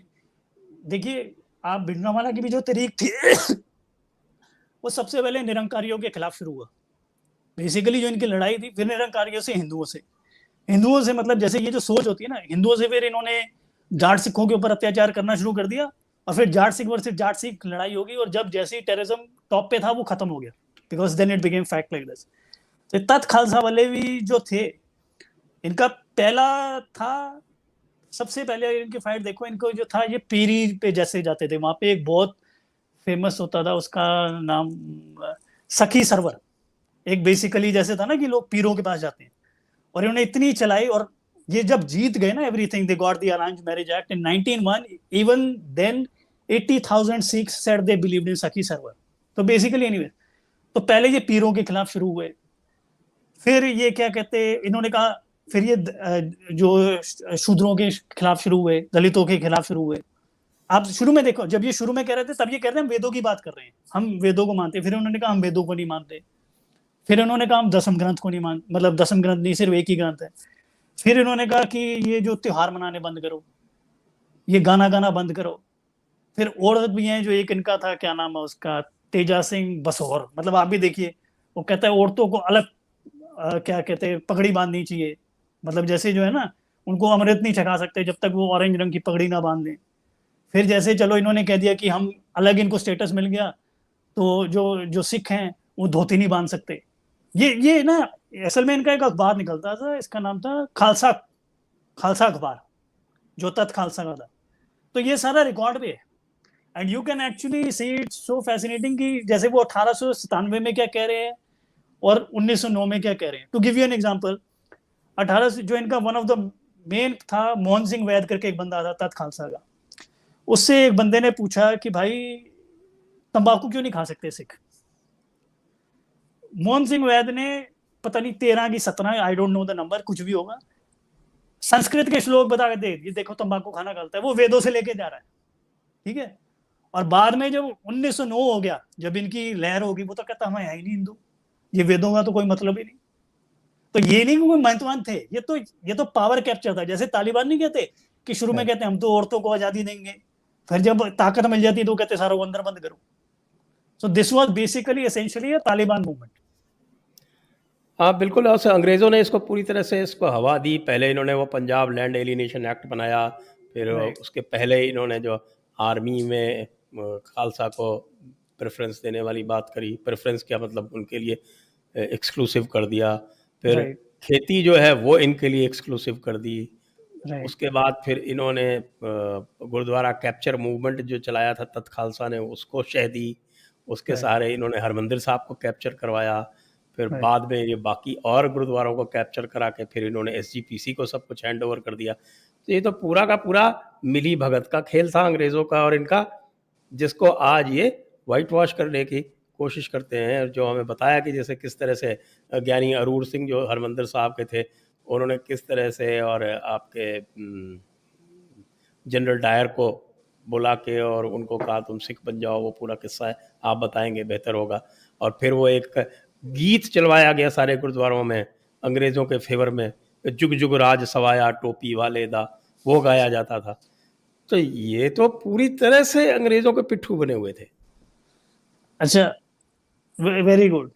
देखिए, आप भिंडरावाला की भी जो तरीक थी वो सबसे पहले निरंकारियों के खिलाफ शुरू हुआ। बेसिकली जो इनकी लड़ाई थी, फिर निरंकारियों से, हिंदुओं से मतलब जैसे ये जो सोच होती है ना, हिंदुओं से फिर इन्होंने जाट सिखों के ऊपर अत्याचार करना शुरू कर दिया, और फिर जाट सिख वर्सेस जाट सिख लड़ाई होगी, और जब जैसे ही टेररिज्म टॉप पे था, वो खत्म हो गया, because then it became fact like this. तो तख्त खालसा वाले भी जो थे, इनका पहला था, सबसे पहले इनकी फाइट देखो, इनको जो था, ये पीरी पे जैसे जाते थे, वहां पे एक बहुत फेमस होता था, उसका नाम सखी सरवर। एक बेसिकली जैसे था ना कि लोग पीरों के पास जाते हैं, और इन्होंने इतनी चलाई, और ये जब जीत गए ना everything, they got the arranged marriage act in 1901, even then 80,000 Sikhs said they believed in Sakhi Sarwar. तो बेसिकली एनीवे, तो पहले ये पीरों के खिलाफ शुरू हुए, फिर ये क्या कहते, इन्होंने कहा, फिर ये जो शूद्रों के खिलाफ शुरू हुए, दलितों के खिलाफ शुरू हुए। आप शुरू में देखो, जब ये शुरू में कह रहे थे तब ये कह रहे हैं हम वेदों की बात कर रहे हैं, हम वेदों को मानते हैं। फिर उन्होंने कहा हम वेदों को नहीं मानते। फिर उन्होंने कहा हम दसम ग्रंथ को नहीं मान, मतलब दसम ग्रंथ नहीं, सिर्फ एक ही ग्रंथ है। फिर इन्होंने कहा कि ये जो त्योहार मनाने बंद करो, ये गाना गाना बंद करो। फिर औरत भी हैं, जो एक इनका था, क्या नाम है उसका, तेजा सिंह बसोर, मतलब आप भी देखिए, वो कहता है औरतों को अलग क्या कहते हैं, पगड़ी बांधनी चाहिए। मतलब जैसे जो है ना, उनको अमृत नहीं छका सकते जब तक वो ऑरेंज रंग की पगड़ी ना बांध दें। फिर जैसे चलो इन्होंने कह दिया कि हम अलग, इनको स्टेटस मिल गया, तो जो जो सिख हैं वो धोती नहीं बांध सकते। ये ना, असल में इनका एक अखबार निकलता था, इसका नाम था खालसा, खालसा अखबार, जो तत् खालसा का था। तो ये सारा रिकॉर्ड पे है, and you can actually see it's so fascinating कि जैसे वो 1897 में क्या कह रहे हैं और 1909 में क्या कह रहे हैं। To give you an example, 18 जो इनका वन ऑफ द मेन था, मोहन सिंह वैद करके एक बंदा था तत् खालसा का। उससे एक बंदे ने पूछा कि भाई तंबाकू क्यों नहीं खा सकते सिख। मोहन सिंह वैद ने पता नहीं 13 की 17, I don't know the number, कुछ भी होगा, संस्कृत के श्लोक बता के दे, ये देखो तंबाकू खाना गलत है। वो वेदों से लेके जा रहा है, ठीक है। और बाद में जब 1909 हो गया, जब इनकी लहर होगी, वो तो कहता हमें है ही नहीं हिंदू, ये वेदों का तो कोई मतलब ही नहीं। तो ये नहीं कि कोई महत्वान थे, ये तो पावर कैप्चर था। जैसे तालिबान नहीं कहते कि शुरू में कहते हम तो औरतों को आजादी देंगे, फिर जब ताकत मिल जाती है तो कहते सारों को अंदर बंद करो। So this was basically essentially a Taliban movement. हाँ बिल्कुल, और अंग्रेज़ों ने इसको पूरी तरह से इसको हवा दी। पहले इन्होंने वो पंजाब लैंड एलिनेशन एक्ट बनाया, फिर राइट, उसके पहले इन्होंने जो आर्मी में खालसा को प्रेफरेंस देने वाली बात करी, प्रेफरेंस क्या मतलब, उनके लिए एक्सक्लूसिव कर दिया। फिर राइट, खेती जो है वो इनके लिए एक्सक्लूसिव कर दी। राइट, उसके बाद फिर इन्होंने गुरुद्वारा कैप्चर मूवमेंट जो चलाया था तत् खालसा ने, उसको शह दी। उसके राइट, सहारे इन्होंने हरमंदिर साहब को कैप्चर करवाया। फिर राइट। बाद में ये बाकी और गुरुद्वारों को कैप्चर करा के फिर इन्होंने एसजीपीसी को सब कुछ हैंड ओवर कर दिया। तो ये तो पूरा का पूरा मिली भगत का खेल था अंग्रेज़ों का और इनका, जिसको आज ये वाइट वॉश करने की कोशिश करते हैं। जो हमें बताया कि जैसे किस तरह से ज्ञानी अरूर सिंह जो हरमंदिर साहब के थे, उन्होंने किस तरह से, और आपके जनरल डायर को बुला के और उनको कहा तुम सिख बन जाओ, वो पूरा किस्सा है, आप बताएंगे बेहतर होगा। और फिर वो एक गीत चलवाया गया सारे गुरुद्वारों में अंग्रेज़ों के फेवर में, जुग जुग राज सवाया टोपी वाले दा, वो गाया जाता था। तो ये तो पूरी तरह से अंग्रेज़ों के पिट्ठू बने हुए थे। अच्छा, वेरी गुड।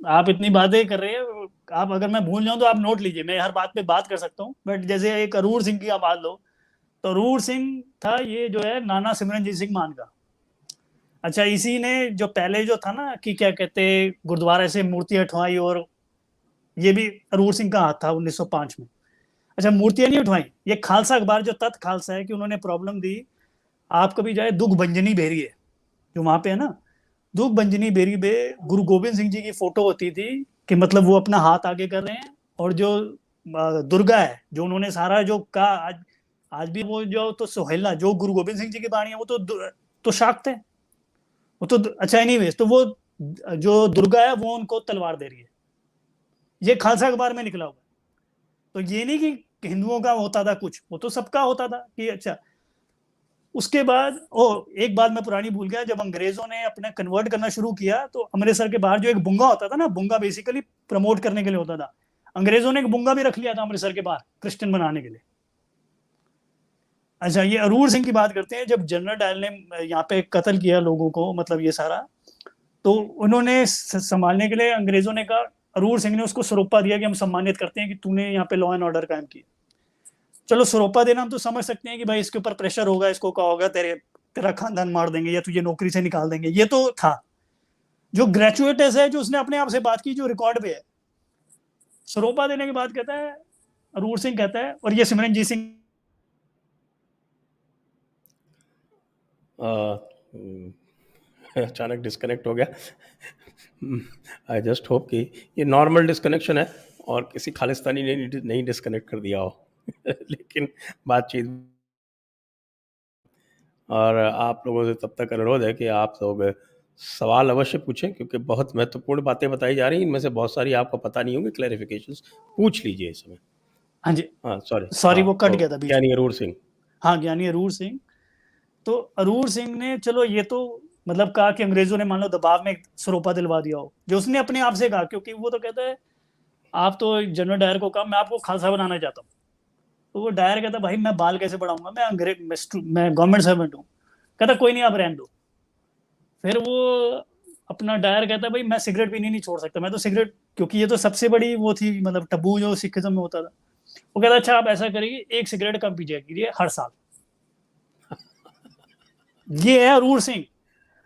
आप इतनी बातें कर रहे हैं, आप अगर मैं भूल जाऊं तो आप नोट लीजिए, मैं हर बात पे बात कर सकता हूँ। बट जैसे एक अरूर सिंह की आप बात लो, तो अरूर सिंह था ये जो है नाना सिमरनजीत सिंह मान का। अच्छा, इसी ने जो पहले जो था ना कि क्या कहते, गुरुद्वारे से मूर्ति हटवाई, और ये भी अरूर सिंह का हाथ था 1905 में। अच्छा, मूर्तियां नहीं उठवाई, ये खालसा अखबार जो तत् खालसा है कि उन्होंने प्रॉब्लम दी। आप कभी जाए दुख भंजनी बेरी है, जो वहां पे है ना, दुख भंजनी बेरी पे गुरु गोविंद सिंह जी की फोटो होती थी, कि मतलब वो अपना हाथ आगे कर रहे हैं, और जो दुर्गा है, जो उन्होंने सारा जो कहा, आज भी वो जो तो सोहेला, जो गुरु गोविंद सिंह जी की बाणी है, वो तो शाक्त है, वो तो अच्छा, एनीवेज, तो वो जो दुर्गा है वो उनको तलवार दे रही है। ये खालसा अखबार में निकला हुआ है। तो ये नहीं कि हिंदुओं का होता था कुछ, वो तो सबका होता था कि अच्छा। उसके बाद एक बात मैं पुरानी भूल गया, जब अंग्रेजों ने अपने कन्वर्ट करना शुरू किया, तो अमृतसर के बाहर जो एक बुंगा होता था ना, बुंगा बेसिकली प्रमोट करने के लिए होता था। अंग्रेजों ने एक बुंगा भी रख लिया था अमृतसर के बाहर क्रिश्चियन बनाने के लिए। अच्छा, ये अरूर सिंह की बात करते हैं। जब जनरल डायल ने यहाँ पे कत्ल किया लोगों को, मतलब ये सारा, तो उन्होंने संभालने के लिए अंग्रेजों ने कहा, अरूर सिंह ने उसको सरोपा दिया कि हम सम्मानित करते हैं कि तूने यहाँ पे लॉ एंड ऑर्डर कायम किया। चलो, सरोपा देना हम तो समझ सकते हैं कि भाई इसके ऊपर प्रेशर होगा, इसको क्या होगा, तेरा खानदान मार देंगे या तुझे नौकरी से निकाल देंगे, ये तो था। जो ग्रेचुएटस है, जो उसने अपने आप से बात की, जो रिकॉर्ड पे है, सरोपा देने के बाद कहता है, अरूर सिंह कहता है, और ये सिमरनजीत सिंह अचानक डिस्कनेक्ट हो गया। आई जस्ट होप कि ये नॉर्मल डिस्कनेक्शन है और किसी खालिस्तानी ने नहीं डिस्कनेक्ट कर दिया हो। लेकिन बातचीत, और आप लोगों से तब तक अनुरोध है कि आप लोग सवाल अवश्य पूछें, क्योंकि बहुत महत्वपूर्ण बातें बताई जा रही हैं। इनमें से बहुत सारी आपको पता नहीं होंगी, क्लैरिफिकेशंस पूछ लीजिए इस समय। हाँ जी, हाँ सॉरी, सॉरी हाँ वो कट तो गया था बीच में। ज्ञानी अरूर सिंह। हाँ, ज्ञानी अरूर सिंह। तो अरूर सिंह ने चलो ये तो मतलब कहा कि अंग्रेजों ने मान लो दबाव में सरोपा दिलवा दिया हो, जो उसने अपने आप से कहा, क्योंकि वो तो कहता है आप तो जनरल डायर को कहा मैं आपको खालसा बनाना चाहता हूँ। तो वो डायर कहता भाई मैं बाल कैसे बढ़ाऊंगा, मैं अंग्रेज मैं गवर्नमेंट सर्वेंट हूँ। कहता कोई नहीं आप रहने दो। फिर वो अपना डायर कहता भाई मैं सिगरेट पीनी नहीं छोड़ सकता, मैं तो सिगरेट, क्योंकि ये तो सबसे बड़ी वो थी मतलब टबू जो सिखिज्म में होता था। वो कहता अच्छा आप ऐसा करिए, एक सिगरेट कम पीजिए कीजिए हर साल। ये है अरूर सिंह।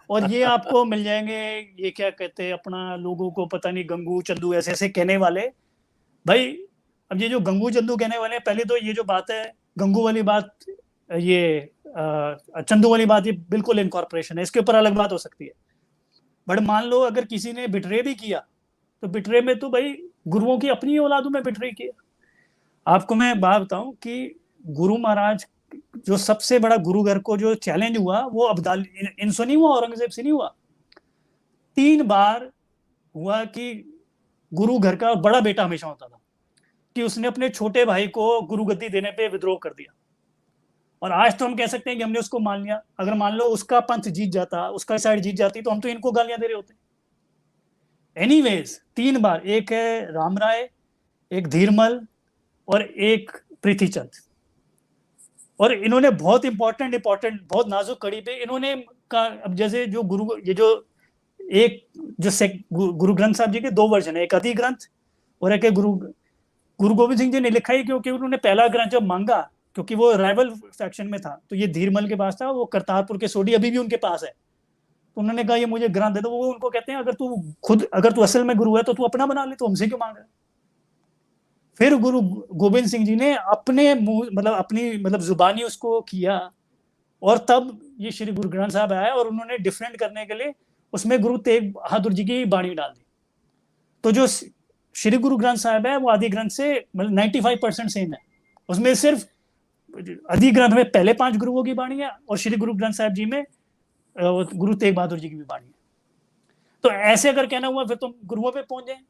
और ये आपको मिल जाएंगे, ये क्या कहते हैं अपना, लोगों को पता नहीं गंगू चंदू ऐसे ऐसे कहने वाले भाई। अब ये जो गंगू चंदू कहने वाले हैं, पहले तो ये जो बात है गंगू वाली बात, ये चंदू वाली बात, ये बिल्कुल इनकॉर्पोरेशन है, इसके ऊपर अलग बात हो सकती है। बट मान लो अगर किसी ने बिट्रे भी किया, तो बिट्रे में तो भाई गुरुओं की अपनी औलादों में बिट्रे किया। आपको मैं बात बताऊं कि गुरु महाराज जो सबसे बड़ा गुरु घर को जो चैलेंज हुआ वो अब्दाली इनसे नहीं हुआ, औरंगजेब से नहीं हुआ। 3 बार हुआ कि गुरु घर का बड़ा बेटा हमेशा होता था कि उसने अपने छोटे भाई को गुरु गद्दी देने पे विद्रोह कर दिया। और आज तो हम कह सकते हैं कि हमने उसको मान लिया। अगर मान लो उसका पंथ जीत जाता, उसका साइड जीत जाती, तो हम तो इनको गालियां दे रहे होते। एनीवेज 3 बार, एक है राम राय, एक धीरमल और एक प्रीतिचंद। और इन्होंने बहुत इंपॉर्टेंट बहुत नाजुक कड़ी पे इन्होंने का, अब जैसे जो गुरु, ये जो एक जो गुरु ग्रंथ साहब जी के 2 वर्जन है, एक आदि ग्रंथ और एक है गुरु गोविंद सिंह जी ने लिखा ही क्योंकि उन्होंने पहला ग्रंथ जब मांगा, क्योंकि वो राइवल फैक्शन में था, तो ये धीरमल के पास था, वो करतारपुर के सोडी अभी भी उनके पास है। तो उन्होंने कहा ये मुझे ग्रंथ दे दो। वो उनको कहते हैं अगर तू असल में गुरु है तो तू अपना बना ले, तो हमसे क्यों मांग रहा है। फिर गुरु गोविंद सिंह जी ने अपने मुंह मतलब अपनी मतलब जुबानी उसको किया, और तब ये श्री गुरु ग्रंथ साहब आया, और उन्होंने डिफरेंट करने के लिए उसमें गुरु तेग बहादुर जी की बाणी डाल दी। तो जो श्री गुरु ग्रंथ साहब है वो आदि ग्रंथ से मतलब 95% सेम है। उसमें सिर्फ आदि ग्रंथ में पहले 5 गुरुओं की बाणी है, और श्री गुरु ग्रंथ साहब जी में गुरु तेग बहादुर जी की भी बाणी है। तो ऐसे अगर कहना हुआ फिर तो गुरुओं पे पहुंच जाए।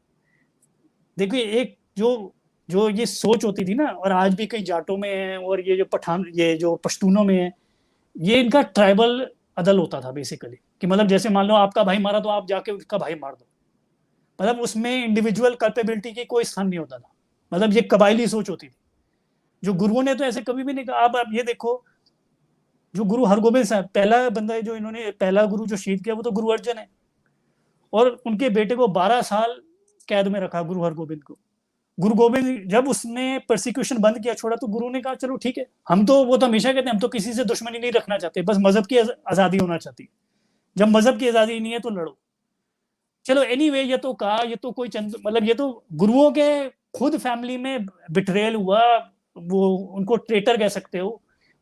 देखिए एक जो जो ये सोच होती थी ना, और आज भी कई जाटों में है, और ये जो पठान, ये जो पश्तूनों में है, ये इनका ट्राइबल अदल होता था बेसिकली, कि मतलब जैसे मान लो आपका भाई मारा तो आप जाके उसका भाई मार दो। मतलब उसमें इंडिविजुअल कल्पेबिलिटी की कोई स्थान नहीं होता था, मतलब ये कबायली सोच होती थी। जो गुरुओं ने तो ऐसे कभी भी नहीं कहा। आप ये देखो, जो गुरु हरगोबिंद साहब, पहला बंदा है जो इन्होंने, पहला गुरु जो शहीद किया वो तो गुरु अर्जन है, और उनके बेटे को 12 साल कैद में रखा गुरु हरगोबिंद को। गुरु गोविंद जब उसने परसिक्यूशन बंद किया, छोड़ा, तो गुरु ने कहा चलो ठीक है, हम तो, वो तो हमेशा कहते हैं हम तो किसी से दुश्मनी नहीं रखना चाहते, बस मजहब की आजादी होना चाहती है। जब मजहब की आजादी नहीं है तो लड़ो। चलो एनीवे, ये तो कहा, ये तो कोई चंद मतलब ये तो गुरुओं के खुद फैमिली में बिट्रेल हुआ, वो उनको ट्रेटर कह सकते हो।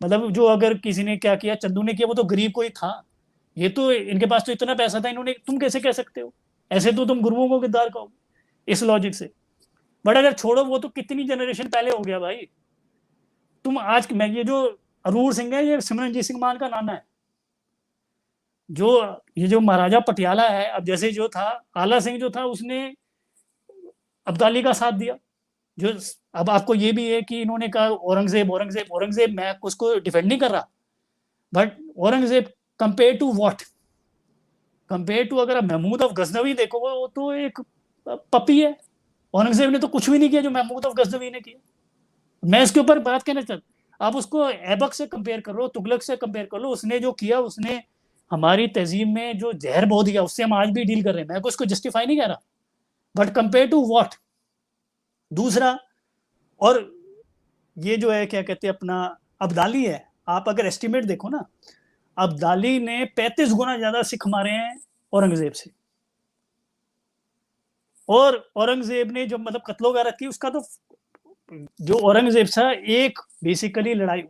मतलब जो अगर किसी ने क्या किया, चंदू ने किया, वो तो गरीब कोई था। ये तो इनके पास तो इतना पैसा था, इन्होंने, तुम कैसे कह सकते हो ऐसे, तो तुम गुरुओं को किरदार कहो इस लॉजिक से। बट अगर छोड़ो, वो तो कितनी जनरेशन पहले हो गया भाई। तुम आज, मैं ये जो अरूर सिंह है, ये सिमरनजीत सिंह मान का नाना है। जो ये जो महाराजा पटियाला है, अब जैसे जो था आला सिंह जो था, उसने अब्दाली का साथ दिया। जो अब आपको ये भी है कि इन्होंने कहा औरंगजेब औरंगजेब औरंगजेब, मैं उसको डिफेंड नहीं कर रहा, but Aurangzeb compare to what, compare to अगर महमूद ऑफ गजनवी देखो, वो तो एक पपी है। औरंगजेब ने तो कुछ भी नहीं किया जो महमूद ऑफ गजनवी ने किया। मैं इसके ऊपर बात कहना चाहता, आप उसको ऐबक से कंपेयर कर लो, तुगलक से कंपेयर कर लो, उसने जो किया, उसने हमारी तहजीब में जो जहर बो दिया, उससे हम आज भी डील कर रहे हैं। मैं उसको जस्टिफाई नहीं कह रहा, बट कंपेयर टू व्हाट। दूसरा, और ये जो है क्या कहते हैं अपना अब्दाली है, आप अगर एस्टिमेट देखो ना, अब्दाली ने 35 गुना ज्यादा सिख मारे हैं औरंगजेब से। और औरंगजेब ने जो मतलब कत्लो गारत की, उसका तो जो औरंगजेब था, एक बेसिकली लड़ाई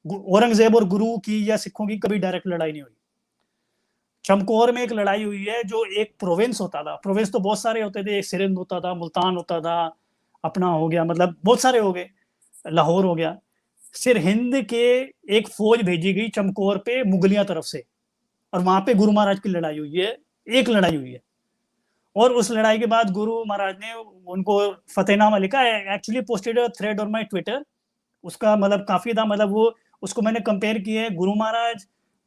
औरंगजेब और गुरु की या सिखों की कभी डायरेक्ट लड़ाई नहीं हुई। चमकौर में एक लड़ाई हुई है, जो एक प्रोविंस होता था, प्रोविंस तो बहुत सारे होते थे, एक सिरंद होता था, मुल्तान होता था, अपना हो गया, मतलब बहुत सारे हो गए, लाहौर हो गया। सिरहिंद के एक फौज भेजी गई चमकौर पे मुगलिया तरफ से, और वहां पे गुरु महाराज की लड़ाई हुई है, एक लड़ाई हुई है। और उस लड़ाई के बाद गुरु महाराज ने उनको फतेहनामा लिखा, actually posted a thread on my Twitter, उसका मतलब काफी था, मतलब वो उसको मैंने कंपेयर किया है गुरु महाराज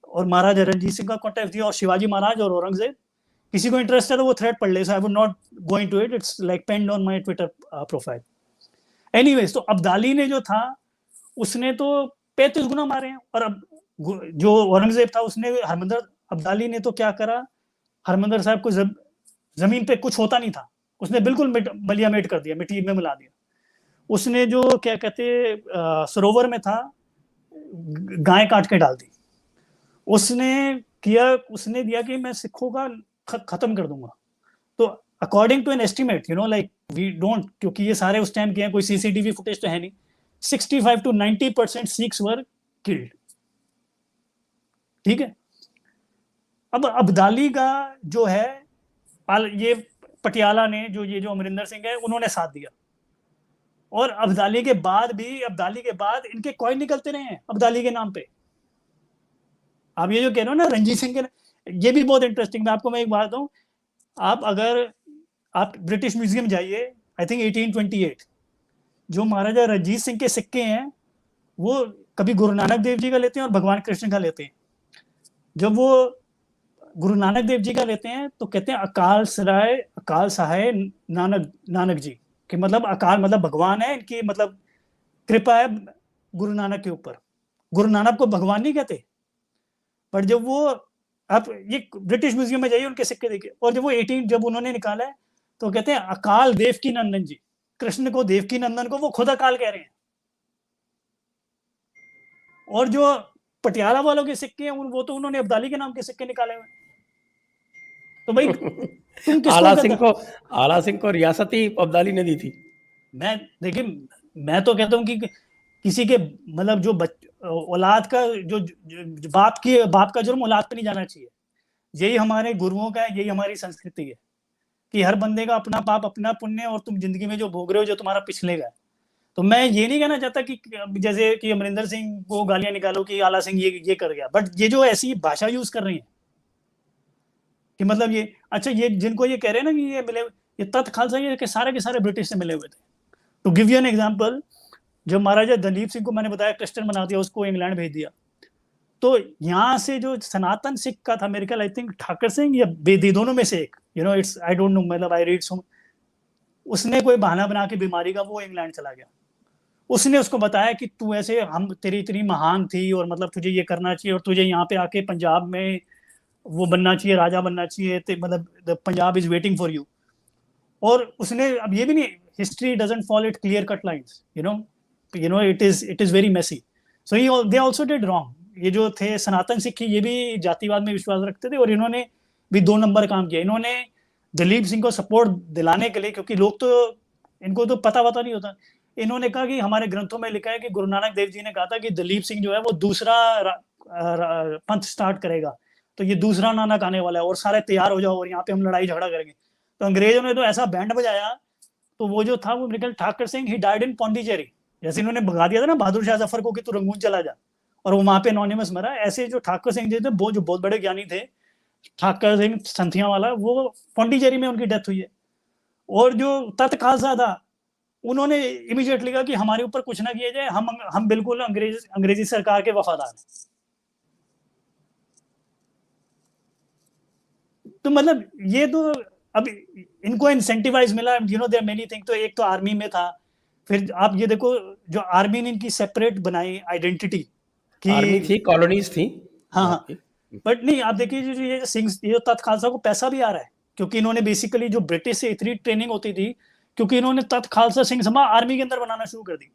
और महाराजा रणजीत सिंह का कॉन्टेक्स्ट दिया, और शिवाजी महाराज और औरंगजेब। किसी को इंटरेस्ट है तो वो थ्रेड पढ़ ले, so I would not go into it, it's like pinned on my Twitter profile. Anyways, तो अब्दाली ने जो था उसने तो 35 गुना मारे हैं, और अब जो औरंगजेब था उसने हरमंदर, अब्दाली ने तो क्या करा, हरमंदर साहब को जमीन पे कुछ होता नहीं था, उसने बिल्कुल बलियामेट कर दिया, मिट्टी में मिला दिया। उसने जो क्या कहते सरोवर में था गाय काट के डाल दी। उसने किया, उसने दिया कि मैं सिखों का खत्म कर दूंगा। तो according to an estimate, you know like we don't, क्योंकि ये सारे उस टाइम के हैं, कोई सीसीटीवी फुटेज तो है नहीं, 65 to 90% सिख्स वर किल्ड। ठीक है, अब अब्दाली का जो है, ये पटियाला ने जो अमरिंदर सिंह है उन्होंने साथ दिया, और अब्दाली के बाद इनके कॉइन निकलते रहे हैं अब्दाली के नाम पे। आप ये जो कह रहे हो ना रंजीत सिंह के, ये भी बहुत इंटरेस्टिंग। मैं आपको एक बात बताऊं, आप ब्रिटिश म्यूजियम जाइए, आई थिंक 1828, जो महाराजा रंजीत सिंह के सिक्के हैं वो कभी गुरु नानक देव जी का लेते हैं और भगवान कृष्ण का लेते हैं। जब वो गुरु नानक देव जी का लेते हैं तो कहते हैं अकाल सहाय नानक जी, कि मतलब अकाल मतलब भगवान है, इनकी मतलब कृपा है गुरु नानक के ऊपर। गुरु नानक को भगवान नहीं कहते, पर जब वो, आप ये ब्रिटिश म्यूजियम में जाइए उनके सिक्के देखिए, और जब उन्होंने निकाला है तो कहते हैं अकाल देवकी नंदन जी, कृष्ण को देवकी नंदन को वो खुद अकाल कह रहे हैं। और जो पटियाला वालों के सिक्के हैं वो तो उन्होंने अब्दाली के नाम के सिक्के निकाले हुए। तो भाई तुम किसको, आला सिंह को रियासत ही अब्दाली ने दी थी। मैं तो कहता हूँ कि किसी के मतलब जो औलाद का जो बाप का जुर्म औलाद पे नहीं जाना चाहिए। यही हमारे गुरुओं का है, यही हमारी संस्कृति है कि हर बंदे का अपना पाप अपना पुण्य, और तुम जिंदगी में जो भोग रहे हो जो तुम्हारा पिछलेगा। तो मैं ये नहीं कहना चाहता कि जैसे कि अमरिंदर सिंह को गालियां निकालो कि आला सिंह ये कर गया, बट ये जो ऐसी भाषा यूज कर रही है कि मतलब ये, अच्छा ये जिनको ये कह रहे हैं ना कि ये मिले, ये तख्त खालसा ये के सारे ब्रिटिश से मिले हुए थे। तो गिव यू एन एग्जांपल, जब महाराजा दलीप सिंह को मैंने बताया क्रिश्चियन बना दिया, उसको इंग्लैंड भेज दिया, तो यहाँ से जो सनातन सिख का था, मेरे ख्याल आई थिंक ठाकर सिंह या बेदी, दोनों में से एक, you know it's I don't know, मतलब आई रीड सम, उसने कोई बहाना बना के बीमारी का वो इंग्लैंड चला गया। उसने उसको बताया कि तू ऐसे, हम तेरी इतनी महान थी और मतलब तुझे ये करना चाहिए, और तुझे यहाँ पे आके पंजाब में वो बनना चाहिए, राजा बनना चाहिए, मतलब Punjab is waiting for you. और उसने, अब ये भी नहीं, history doesn't follow it clear cut lines, you know it is very messy. So they also did wrong. ये जो थे सनातन सिख, ये भी जातिवाद में विश्वास रखते थे, और इन्होंने भी 2 नंबर काम किया। इन्होंने दलीप सिंह को सपोर्ट दिलाने के लिए, क्योंकि लोग तो इनको तो पता नहीं होता, इन्होंने कहा कि हमारे ग्रंथों में लिखा है कि गुरु नानक देव जी ने कहा था कि दलीप सिंह जो है वो दूसरा पंथ स्टार्ट करेगा, तो ये दूसरा नानक आने वाला है, और सारे तैयार हो जाओ और यहाँ पे हम लड़ाई झगड़ा करेंगे। तो अंग्रेजों ने तो ऐसा बैंड बजाया, तो वो जो था वो निकल Thakar Singh, he died in Pondicherry. जैसे इन्होंने भगा दिया था ना बहादुर शाह जफर को कि तू रंगून चला जा, और वो वहां पे एनोनिमस मरा। ऐसे जो ठाकर सिंह जी थे, वो जो बहुत बड़े ज्ञानी थे, ठाकर सिंह संथिया वाला, वो पौंडीचेरी में उनकी डेथ हुई है। और जो तख्त खालसा था, उन्होंने इमीडिएटली कहा कि हमारे ऊपर कुछ ना किया जाए, हम बिल्कुल अंग्रेजी सरकार के वफादार हैं। तो मतलब ये तो अब इनको इंसेंटिवाइज मिला, you know there many thing. तो एक तो आर्मी में था, फिर आप ये देखो जो आर्मी ने इनकी सेपरेट बनाई आइडेंटिटी कि आर्मी थी, कॉलोनीज थी। हाँ, बट नहीं, आप देखिए जो ये सिंह, ये तख्त खालसा को पैसा भी आ रहा है, क्योंकि इन्होंने बेसिकली जो ब्रिटिश से इतनी ट्रेनिंग होती थी, क्योंकि इन्होंने तख्त खालसा सिंह सभा आर्मी के अंदर बनाना शुरू कर दी।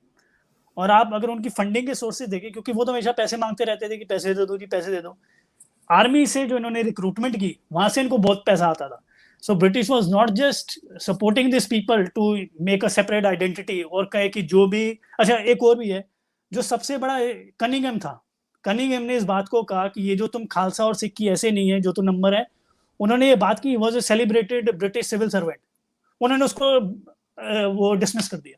और आप अगर उनकी फंडिंग के सोर्सेज देखें, क्योंकि वो तो हमेशा पैसे मांगते रहते थे कि पैसे दे दो जी, पैसे दे दो। आर्मी से जो इन्होंने रिक्रूटमेंट की, वहां से इनको बहुत पैसा आता था। So British was not just supporting this people to make a separate identity, और कहे कि जो भी, अच्छा एक और भी है, जो सबसे बड़ा कनिंघम था, कनिंघम ने इस बात को कहा कि ये जो तुम खालसा और सिख की ऐसे नहीं है जो तो नंबर है। उन्होंने ये बात की, was a celebrated British civil servant, उन्होंने उसको वो डिसमिस कर दिया।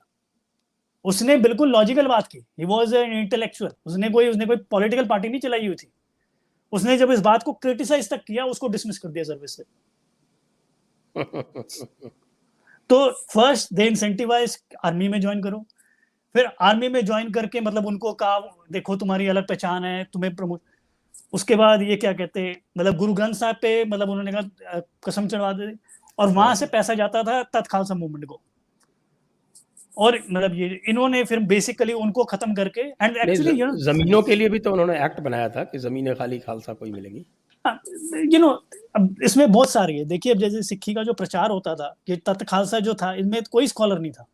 उसने बिल्कुल लॉजिकल बात की, ही वाज एन इंटेलेक्चुअल, उसने कोई पॉलिटिकल पार्टी नहीं चलाई हुई थी। उसने जब इस बात को क्रिटिसाइज तक किया, उसको डिसमिस कर दिया सर्विस से। तो फर्स्ट दे इंसेंटिवाइज आर्मी में ज्वाइन करो, फिर आर्मी में ज्वाइन करके मतलब उनको कहा देखो तुम्हारी अलग पहचान है, तुम्हें प्रमोट, उसके बाद ये क्या कहते हैं मतलब गुरु ग्रंथ साहब पे मतलब उन्होंने कहा कसम चढ़वा दे, और वहां से पैसा जाता था तत् खालसा मूवमेंट को, और मतलब ये इन्होंने फिर बेसिकली उनको खत्म करके एंड एक्चुअली जमीनों के लिए भी तो उन्होंने एक्ट बनाया था कि जमीनें खाली खालसा को ही मिलेगी। अब इसमें बहुत सारी है, देखिए अब जैसे सिक्खी का जो प्रचार होता था, ये तत् खालसा जो था इनमें कोई स्कॉलर नहीं था,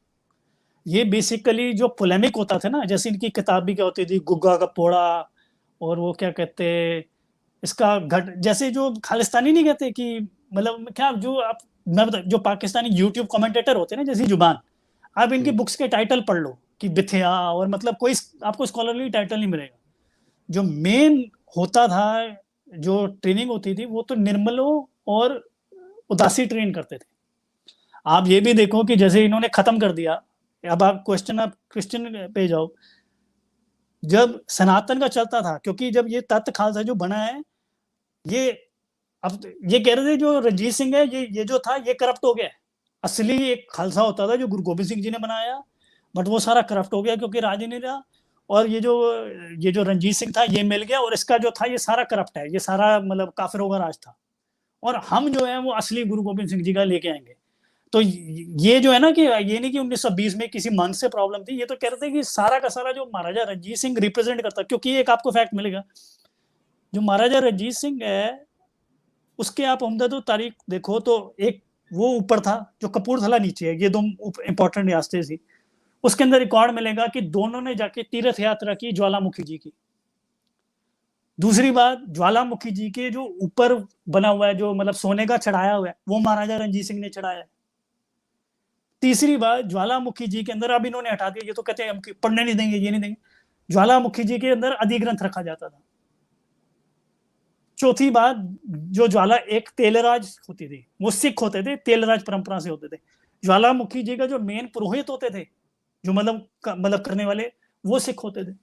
ये बेसिकली जो पोलेमिक होता था ना, जैसे इनकी किताब भी क्या होती थी गुग्गा का पोड़ा, और वो क्या कहते इसका घट, जैसे जो खालिस्तानी नहीं कहते कि मतलब क्या जो आप मैं बता जो पाकिस्तानी यूट्यूब कमेंटेटर होते हैं ना जैसी जुबान, आप इनकी बुक्स के टाइटल पढ़ लो कि बिथिया, और मतलब कोई आपको स्कॉलरली टाइटल नहीं मिलेगा। जो मेन होता था, जो ट्रेनिंग होती थी वो तो निर्मलो और उदासी ट्रेन करते थे। आप ये भी देखो कि जैसे इन्होंने खत्म कर दिया, अब आप क्वेश्चन पे जाओ, जब सनातन का चलता था, क्योंकि जब ये तत् खालसा जो बना है, ये अब ये कह रहे थे जो रंजीत सिंह है ये जो था ये करप्ट हो गया है, असली एक खालसा होता था जो गुरु गोबिंद सिंह जी ने बनाया, बट वो सारा करप्ट हो गया क्योंकि राज नहीं रहा, और ये जो रंजीत सिंह था ये मिल गया, और इसका जो था ये सारा करप्ट है, ये सारा मतलब काफिरों का राज था, और हम जो है वो असली गुरु गोबिंद सिंह जी का लेके आएंगे। तो ये जो है ना कि ये नहीं कि 1920 में किसी मन से प्रॉब्लम थी, ये तो कह रहे थे कि सारा का सारा जो महाराजा रंजीत सिंह रिप्रेजेंट करता, क्योंकि एक आपको फैक्ट मिलेगा, जो महाराजा रंजीत सिंह है उसके आप उम्दा तारीख देखो तो एक वो ऊपर था जो कपूरथला नीचे है, ये दो इंपॉर्टेंट रियासतें थी, उसके अंदर रिकॉर्ड मिलेगा कि दोनों ने जाके तीर्थ यात्रा की ज्वालामुखी जी की। दूसरी बात, ज्वालामुखी जी के जो ऊपर बना हुआ है जो मतलब सोने का चढ़ाया हुआ है वो महाराजा रंजीत सिंह ने चढ़ाया है। तीसरी बात, ज्वालामुखी जी के अंदर अब इन्होंने हटा दिया, ये तो कहते हैं हम पढ़ने नहीं देंगे, ये नहीं देंगे, ज्वालामुखी जी के अंदर अधिग्रंथ रखा जाता था। चौथी बात, जो ज्वाला एक तेलराज होती थी, वो सिख होते थे, तेलराज परंपरा से होते थे, ज्वालामुखी जी का जो मेन पुरोहित होते थे जो मतलब करने वाले वो सिख होते थे।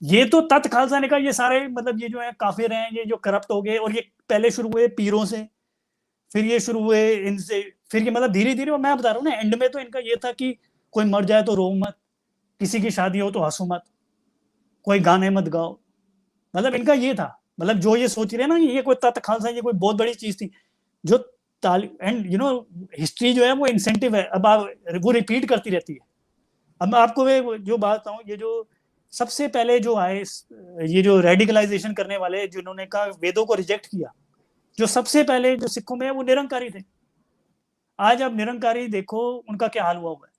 ये तो तत् खालसा ने कहा ये सारे मतलब ये जो है काफिर हैं, ये जो करप्ट हो गए, और ये पहले शुरू हुए पीरों से, फिर ये शुरू हुए इनसे, फिर ये मतलब धीरे धीरे, और मैं बता रहा हूँ ना एंड में तो इनका ये था कि कोई मर जाए तो रो मत, किसी की शादी हो तो हंसो मत, कोई गाने मत गाओ, मतलब इनका ये था, मतलब जो ये सोच रहे ना ये कोई तत् खालसा ये कोई बहुत बड़ी चीज थी जो एंड हिस्ट्री जो है वो इंसेंटिव है, अब आप वो रिपीट करती रहती है। अब मैं आपको जो बात बताऊं, ये जो सबसे पहले जो आए ये जो रेडिकलाइजेशन करने वाले जिन्होंने कहा वेदों को रिजेक्ट किया, जो सबसे पहले जो सिखों में है वो निरंकारी थे। आज अब निरंकारी देखो उनका क्या हाल हुआ है,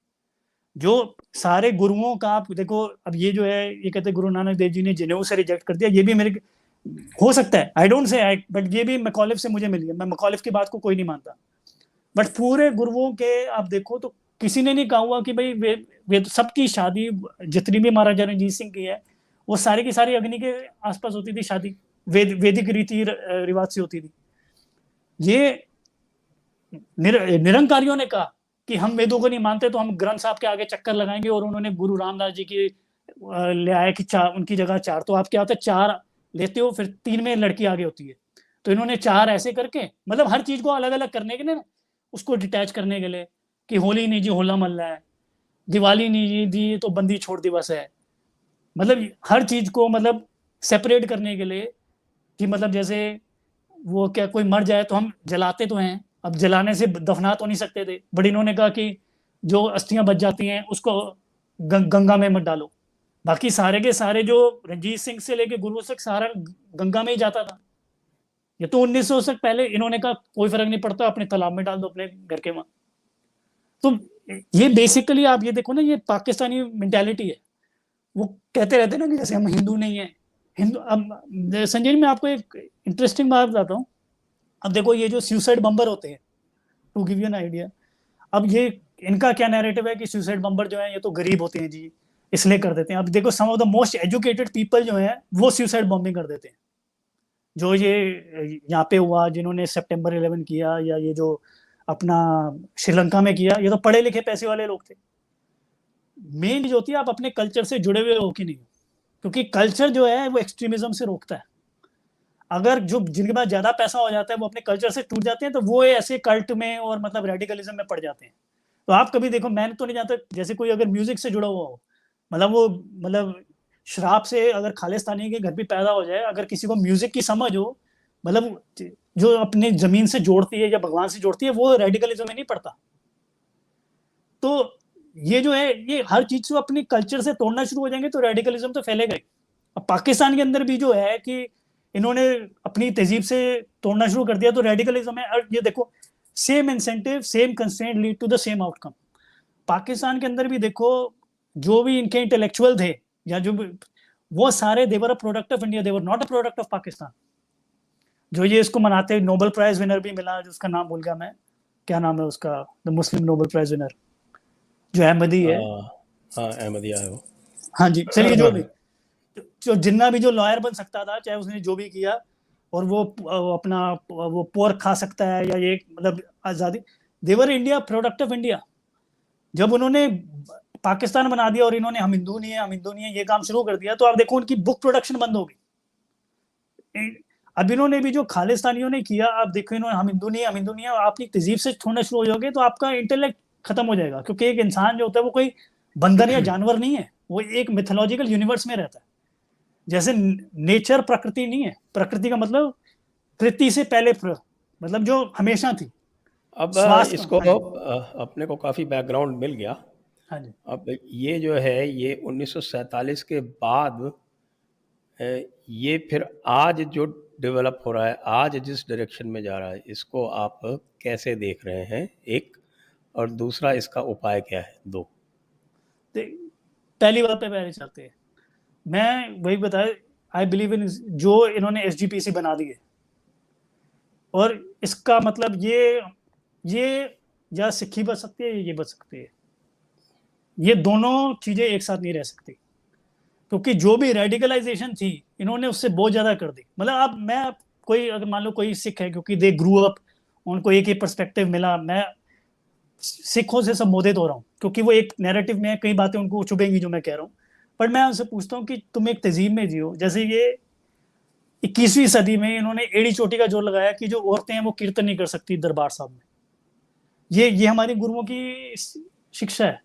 जो सारे गुरुओं का आप देखो, अब ये जो है ये कहते गुरु नानक देव जी ने जनेऊ से रिजेक्ट कर दिया, ये भी मेरे हो सकता है, आई डोंट से बट ये भी मैकॉलिफ से मुझे मिली है, मैं मैकॉलिफ की बात को कोई नहीं मानता, बट पूरे गुरुओं के आप देखो तो किसी ने नहीं कहा हुआ कि भाई वे सबकी शादी जितनी भी महाराजा रंजीत सिंह की है वो सारी की सारी अग्नि के आसपास होती थी शादी, वैदिक रीति रिवाज से होती थी। ये निरंकारियों ने कहा कि हम वेदों को नहीं मानते तो हम ग्रंथ साहब के आगे चक्कर लगाएंगे, और उन्होंने गुरु रामदास जी की ले आया कि चार उनकी जगह चार, तो आप क्या होता है चार लेते हो फिर तीन में लड़की आगे होती है, तो इन्होंने चार ऐसे करके मतलब हर चीज को अलग अलग करने के लिए उसको डिटैच करने के लिए कि होली नहीं जी होला मल्ला है, दिवाली नहीं जी तो बंदी छोड़ दिवस है, मतलब हर चीज को मतलब सेपरेट करने के लिए कि मतलब जैसे वो क्या कोई मर जाए तो हम जलाते तो हैं, अब जलाने से दफना तो नहीं सकते थे, बट इन्होंने कहा कि जो अस्थियां बच जाती हैं उसको गंगा में मत डालो, बाकी सारे के सारे जो रंजीत सिंह से लेके गुरु तक सारा गंगा में ही जाता था। ये तो 1900 से पहले इन्होंने कहा कोई फर्क नहीं पड़ता, अपने तालाब में डाल दो अपने घर के वहां। तो ये बेसिकली आप ये देखो ना, ये पाकिस्तानी मेंटालिटी है, वो कहते रहते हैं ना कि जैसे हम हिंदू नहीं है, हिंदू। अब संजय जी मैं आपको एक इंटरेस्टिंग बात बताता हूँ, अब देखो ये जो सुसाइड बम्बर होते हैं, to give you an idea, अब ये इनका क्या नैरेटिव है कि सुसाइड बम्बर जो है ये तो गरीब होते हैं जी इसलिए कर देते हैं। अब देखो some of the most educated people जो है वो सुसाइड बॉम्बिंग कर देते हैं, जो ये यहाँ पे हुआ जिन्होंने सितंबर 11 किया, या ये जो अपना श्रीलंका में किया, ये तो पढ़े लिखे पैसे वाले लोग थे। मेन चीज होती है आप अपने कल्चर से जुड़े हुए हो कि नहीं, क्योंकि कल्चर जो है वो एक्सट्रीमिज्म से रोकता है। अगर जो जिनके पास ज्यादा पैसा हो जाता है वो अपने कल्चर से टूट जाते हैं, तो वो ऐसे कल्ट में और मतलब रेडिकलिज्म में पड़ जाते हैं। तो आप कभी देखो, मैंने तो नहीं जानता, जैसे कोई अगर म्यूजिक से जुड़ा हुआ हो, मतलब वो मतलब शराब से अगर खालिस्तानी के घर भी पैदा हो जाए, अगर किसी को म्यूजिक की समझ हो, मतलब जो अपने जमीन से जोड़ती है या भगवान से जोड़ती है, वो रेडिकलिज्म में नहीं पड़ता। तो ये जो है, ये हर चीज को अपनी कल्चर से तोड़ना शुरू हो जाएंगे तो रेडिकलिज्म तो फैलेगा ही। अब पाकिस्तान के अंदर भी जो है कि इन्होंने अपनी तहजीब से तोड़ना शुरू कर दिया तो रेडिकलिज्म है। और ये देखो, same incentive same constraint lead to the same outcome. Pakistan के अंदर भी देखो, जो भी इनके इंटेलेक्चुअल थे या जो भी, वो सारे they're a product of India, they're not a product of Pakistan. जो ये इसको मनाते, नोबेल प्राइज विनर भी मिला, जिसका नाम भूल गया मैं, क्या नाम है उसका, the Muslim Nobel prize winner, जो अहमदी है। हाँ, अहमदिया है वो। हाँ जी, चलिए, जो भी, जो जिन्ना भी जो लॉयर बन सकता था, चाहे उसने जो भी किया, और वो अपना वो पोर्क खा सकता है या ये मतलब आजादी, देवर इंडिया प्रोडक्ट ऑफ इंडिया। जब उन्होंने पाकिस्तान बना दिया और इन्होंने हम हिंदू नहीं है, हम हिंदू नहीं है, ये काम शुरू कर दिया, तो आप देखो उनकी बुक प्रोडक्शन बंद हो गई। अब इन्होंने भी जो खालिस्तानियों ने किया, आप देखो, इन्होंने हम हिंदू नहीं है, हम हिंदू नहीं है, आप अपनी तहजीब से छोड़ना शुरू हो जाओगे तो आपका इंटेलेक्ट खत्म हो जाएगा। क्योंकि एक इंसान जो होता है वो कोई बंदर या जानवर नहीं है, वो एक मिथोलॉजिकल यूनिवर्स में रहता है। जैसे नेचर प्रकृति नहीं है, प्रकृति का मतलब कृति से पहले मतलब जो हमेशा थी। अब स्वास्थ्य, इसको हाँ जी, अपने को काफ़ी बैकग्राउंड मिल गया। हाँ जी, अब ये जो है, ये 1947 के बाद ये फिर आज जो डेवलप हो रहा है, आज जिस डायरेक्शन में जा रहा है, इसको आप कैसे देख रहे हैं, एक, और दूसरा इसका उपाय क्या है, दो। तो पहली बात पे पहले चलते हैं। मैं वही बताया, आई बिलीव इन, जो इन्होंने एसजीपीसी बना दी है, और इसका मतलब ये या सिक्खी बच सकती है, ये बच सकती है। ये दोनों चीजें एक साथ नहीं रह सकती, क्योंकि जो भी रेडिकलाइजेशन थी, इन्होंने उससे बहुत ज्यादा कर दी। मतलब कोई अगर मान लो कोई सिख है, क्योंकि दे ग्रू अप, उनको एक ही पर्सपेक्टिव मिला, मैं सिखों से संबोधित हो रहा हूँ क्योंकि वो एक नैरेटिव में, कई बातें उनको चुभेंगी जो मैं कह रहा हूँ, पर मैं उनसे पूछता हूँ कि तुम एक तहजीब में जियो। जैसे ये 21वीं सदी में इन्होंने एड़ी चोटी का जोर लगाया कि जो औरतें हैं वो कीर्तन नहीं कर सकती दरबार साहब में। ये हमारी गुरुओं की शिक्षा है।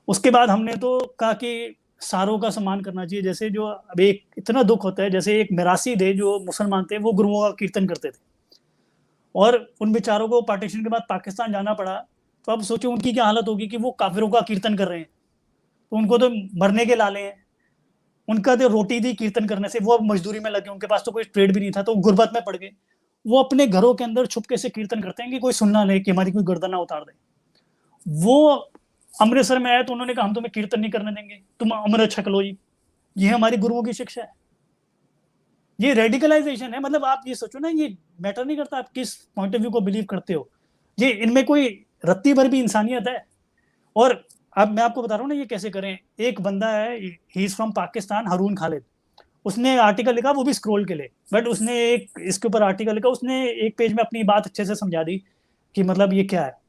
उसके बाद हमने तो कहा कि सारों का सम्मान करना चाहिए। जैसे जो अब एक इतना दुख होता है, जैसे एक मिरासी थे जो मुसलमान थे, वो गुरुओं का कीर्तन करते थे, और उन बेचारों को पार्टीशन के बाद पाकिस्तान जाना पड़ा। तो अब सोचो उनकी क्या हालत होगी कि वो काफिरों का कीर्तन कर रहे हैं, तो उनको तो मरने के लाले हैं। उनका तो रोटी थी कीर्तन करने से, वो अब मजदूरी में लगे, उनके पास तो कोई ट्रेड भी नहीं था, तो गुर्बत में पड़ गए। वो अपने घरों के अंदर छुपके से कीर्तन करते हैं कि कोई सुनना नहीं, कि हमारी कोई गर्दन ना उतार दे। वो अमृतसर में आए तो उन्होंने कहा हम तुम्हें कीर्तन नहीं करने देंगे, तुम अमृत छक लो जी। ये हमारी गुरुओं की शिक्षा है। ये रेडिकलाइजेशन है। मतलब आप ये सोचो ना, ये मैटर नहीं करता आप किस पॉइंट ऑफ व्यू को बिलीव करते हो, ये इनमें कोई रत्ती भर भी इंसानियत है। और अब मैं आपको बता रहा हूँ ना ये कैसे करें। एक बंदा है, ही इज फ्रॉम पाकिस्तान, हारून खालिद। उसने आर्टिकल लिखा, वो भी स्क्रोल के लिए, बट उसने एक इसके ऊपर आर्टिकल लिखा, उसने एक पेज में अपनी बात अच्छे से समझा दी कि मतलब ये क्या है।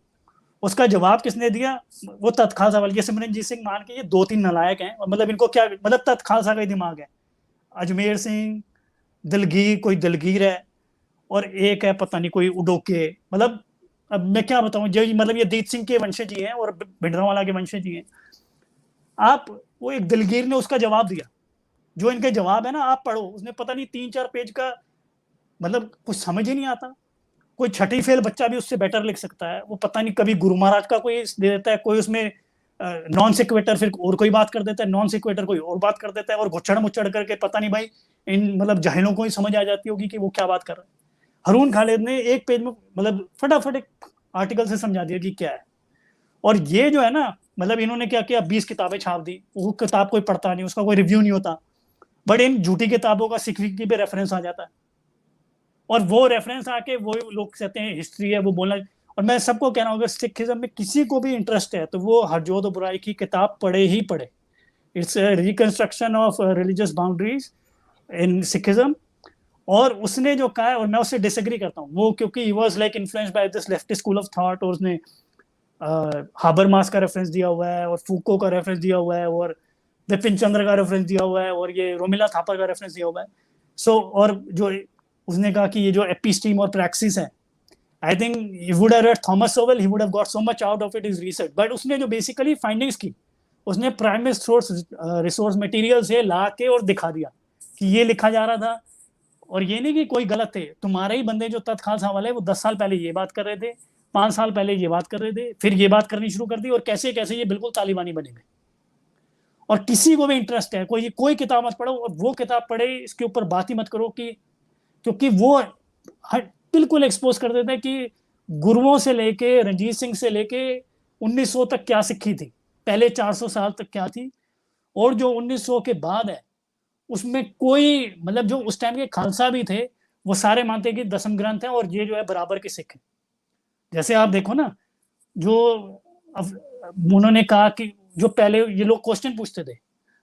उसका जवाब किसने दिया, वो तत्खाल सा, बल्कि सिमरनजीत सिंह मान के ये 2-3 नालायक हैं, और मतलब इनको क्या, मतलब तत्खाल सा का ही दिमाग है। अजमेर सिंह, दलगीर, कोई दलगीर है, और एक है पता नहीं कोई उडोके। मतलब अब मैं क्या बताऊं, जो मतलब ये दीत सिंह के वंशज ही हैं और भिंडरांवाला के वंशज ही हैं। आप, वो एक दलगीर ने उसका जवाब दिया, जो इनके जवाब है ना, आप पढ़ो, उसने पता नहीं 3-4 पेज का, मतलब कुछ समझ ही नहीं आता। कोई छठी फेल बच्चा भी उससे बेटर लिख सकता है। वो पता नहीं कभी गुरु महाराज का कोई दे देता है, कोई उसमें नॉन सिक्वेटर, फिर और कोई बात कर देता है, नॉन सिक्वेटर कोई और बात कर देता है, और घुच्चड़ मुच्चड़ करके पता नहीं भाई इन मतलब जाहिलों को ही समझ आ जाती होगी कि वो क्या बात कर रहे हैं। हारून खालिद ने एक पेज में मतलब फटाफट एक आर्टिकल से समझा दिया कि क्या है। और ये जो है ना, मतलब इन्होंने क्या किया, 20 किताबें छाप दी, वो किताब कोई पढ़ता नहीं, उसका कोई रिव्यू नहीं होता, बट इन झूठी किताबों का सिख की पे रेफरेंस आ जाता है, और वो रेफरेंस आके वो लोग कहते हैं हिस्ट्री है, वो बोलना। और मैं सबको कह रहा हूँ, अगर सिखिज्म में किसी को भी इंटरेस्ट है तो वो हरजोत बुराई की किताब पढ़े ही पढ़े। It's reconstruction of religious boundaries in Sikhism. और उसने जो कहा है, और मैं उससे डिसएग्री करता हूँ, वो क्योंकि he was like influenced by this leftist school of thought, और उसने हाबरमास का रेफरेंस दिया हुआ है, और फूको का रेफरेंस दिया हुआ है, और विपिन चंद्र का रेफरेंस दिया हुआ है, और ये रोमिला थापर का रेफरेंस दिया हुआ है। सो और जो उसने कहा कि ये जो एपिस्टीम और प्रैक्सिस है, I think he would have read Thomas shovel, he would have got so much out of it is research, but उसने जो बेसिकली फाइंडिंग्स की, उसने प्राइमरी सोर्स रिसोर्स मटेरियल से ला के और दिखा दिया कि ये लिखा जा रहा था। और ये नहीं कि कोई गलत थे, तुम्हारे ही बंदे जो तख्त खालसा वाले, वो 10 साल पहले ये बात कर रहे थे, 5 साल पहले ये बात कर रहे थे, फिर ये बात करनी शुरू कर दी, और कैसे कैसे ये बिल्कुल तालिबानी बने गए। और किसी को भी इंटरेस्ट है, कोई किताब मत पढ़ो, और वो किताब पढ़े, इसके ऊपर बात ही मत करो, कि क्योंकि वो बिल्कुल एक्सपोज कर देते हैं कि गुरुओं से लेके, रंजीत सिंह से लेके 1900 तक क्या सिक्खी थी, पहले 400 साल तक क्या थी, और जो 1900 के बाद है उसमें कोई, मतलब जो उस टाइम के खालसा भी थे वो सारे मानते कि दसम ग्रंथ है और ये जो है बराबर के सिख है। जैसे आप देखो ना, जो उन्होंने कहा कि जो पहले ये लोग क्वेश्चन पूछते थे,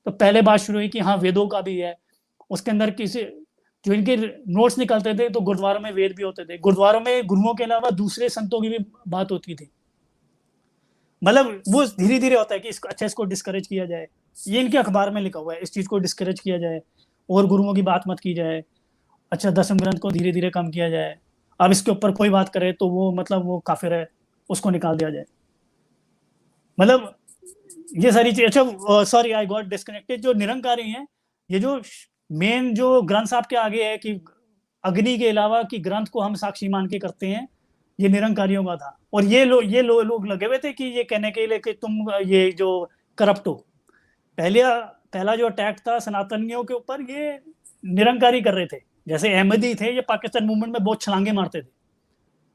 तो पहले बात शुरू हुई कि हाँ वेदों का भी है, उसके अंदर किसी जो इनके नोट्स निकलते थे तो गुरुद्वारों में वेद भी होते थे, गुरुद्वारों में गुरुओं के अलावा दूसरे संतों की भी बात होती थी। मतलब वो धीरे धीरे होता है कि इसको, अच्छा इसको डिस्करेज किया जाए, ये इनके अखबार में लिखा हुआ है, इस चीज को डिस्करेज किया जाए और गुरुओं की बात मत की जाए, अच्छा दसम ग्रंथ को धीरे धीरे कम किया जाए, अब इसके ऊपर कोई बात करे तो वो मतलब वो काफिर है, उसको निकाल दिया जाए। मतलब ये सारी चीज, अच्छा सॉरी आई गॉट डिस्कनेक्टेड, जो निरंकारी हैं, ये जो मेन जो ग्रंथ साहब के आगे है कि अग्नि के अलावा कि ग्रंथ को हम साक्षी मान के करते हैं, ये निरंकारियों का था। और ये लोग लगे हुए थे कि ये कहने के लिए कि तुम ये जो करप्ट हो। पहला जो अटैक था सनातनियों के ऊपर, ये निरंकारी कर रहे थे, जैसे अहमदी थे, ये पाकिस्तान मूवमेंट में बहुत छलांगे मारते थे,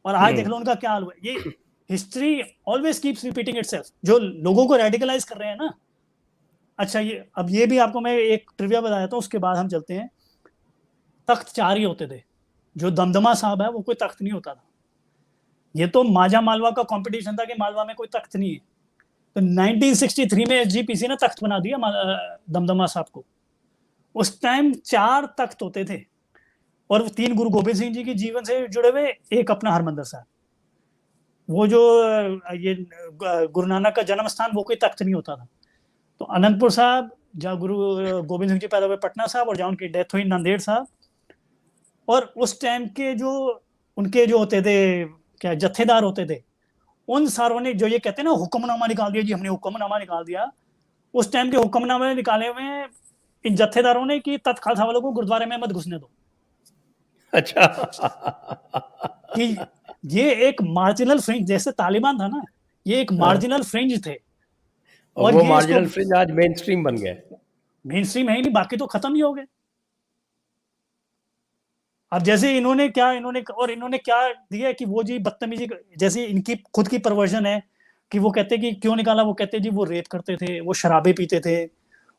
और आज देख लो उनका क्या हाल हुआ। ये history always keeps repeating itself, जो लोगों को रेडिकलाइज कर रहे हैं ना। अच्छा ये अब ये भी आपको मैं एक ट्रिविया बता देता हूँ, उसके बाद हम चलते हैं। तख्त 4 ही होते थे, जो दमदमा साहब है वो कोई तख्त नहीं होता था, ये तो माजा मालवा का कंपटीशन था कि मालवा में कोई तख्त नहीं है। तो 1963 में एसजीपीसी ने तख्त बना दिया दमदमा साहब को। उस टाइम 4 तख्त होते थे, और 3 गुरु गोबिंद सिंह जी के जीवन से जुड़े हुए, एक अपना हरमंदिर साहब, वो जो ये गुरु नानक का जन्म स्थान, वो कोई तख्त नहीं होता था। तो अनंतपुर साहब, जहाँ गुरु गोबिंद सिंह जी पैदा हुए, पटना साहब, और जहाँ उनकी डेथ हुई नांदेड़ साहब। और उस टाइम के जो उनके जो होते थे क्या जत्थेदार होते थे, उन सारों ने जो ये कहते हैं ना हुक्मनामा निकाल दिया जी, हमने हुक्मनामा निकाल दिया, उस टाइम के हुक्मनामे निकाले हुए इन जत्थेदारों ने कि तख्त खालसा वालों को गुरुद्वारे में मत घुसने दो। अच्छा। कि ये एक मार्जिनल फ्रिंज, जैसे तालिबान था ना, ये एक मार्जिनल फ्रिंज थे, और और वो ये इसको मार्जिनल फ्रिंज आज मेन स्ट्रीम बन गए। मेन स्ट्रीम है ही नहीं, बाकी तो खत्म ही हो गए। अब जैसे इन्होंने क्या दिया कि वो जी बदतमीजी, जैसे इनकी खुद की परवर्जन है कि वो कहते कि क्यों निकाला, वो कहते जी वो रेप करते थे, वो शराबे पीते थे,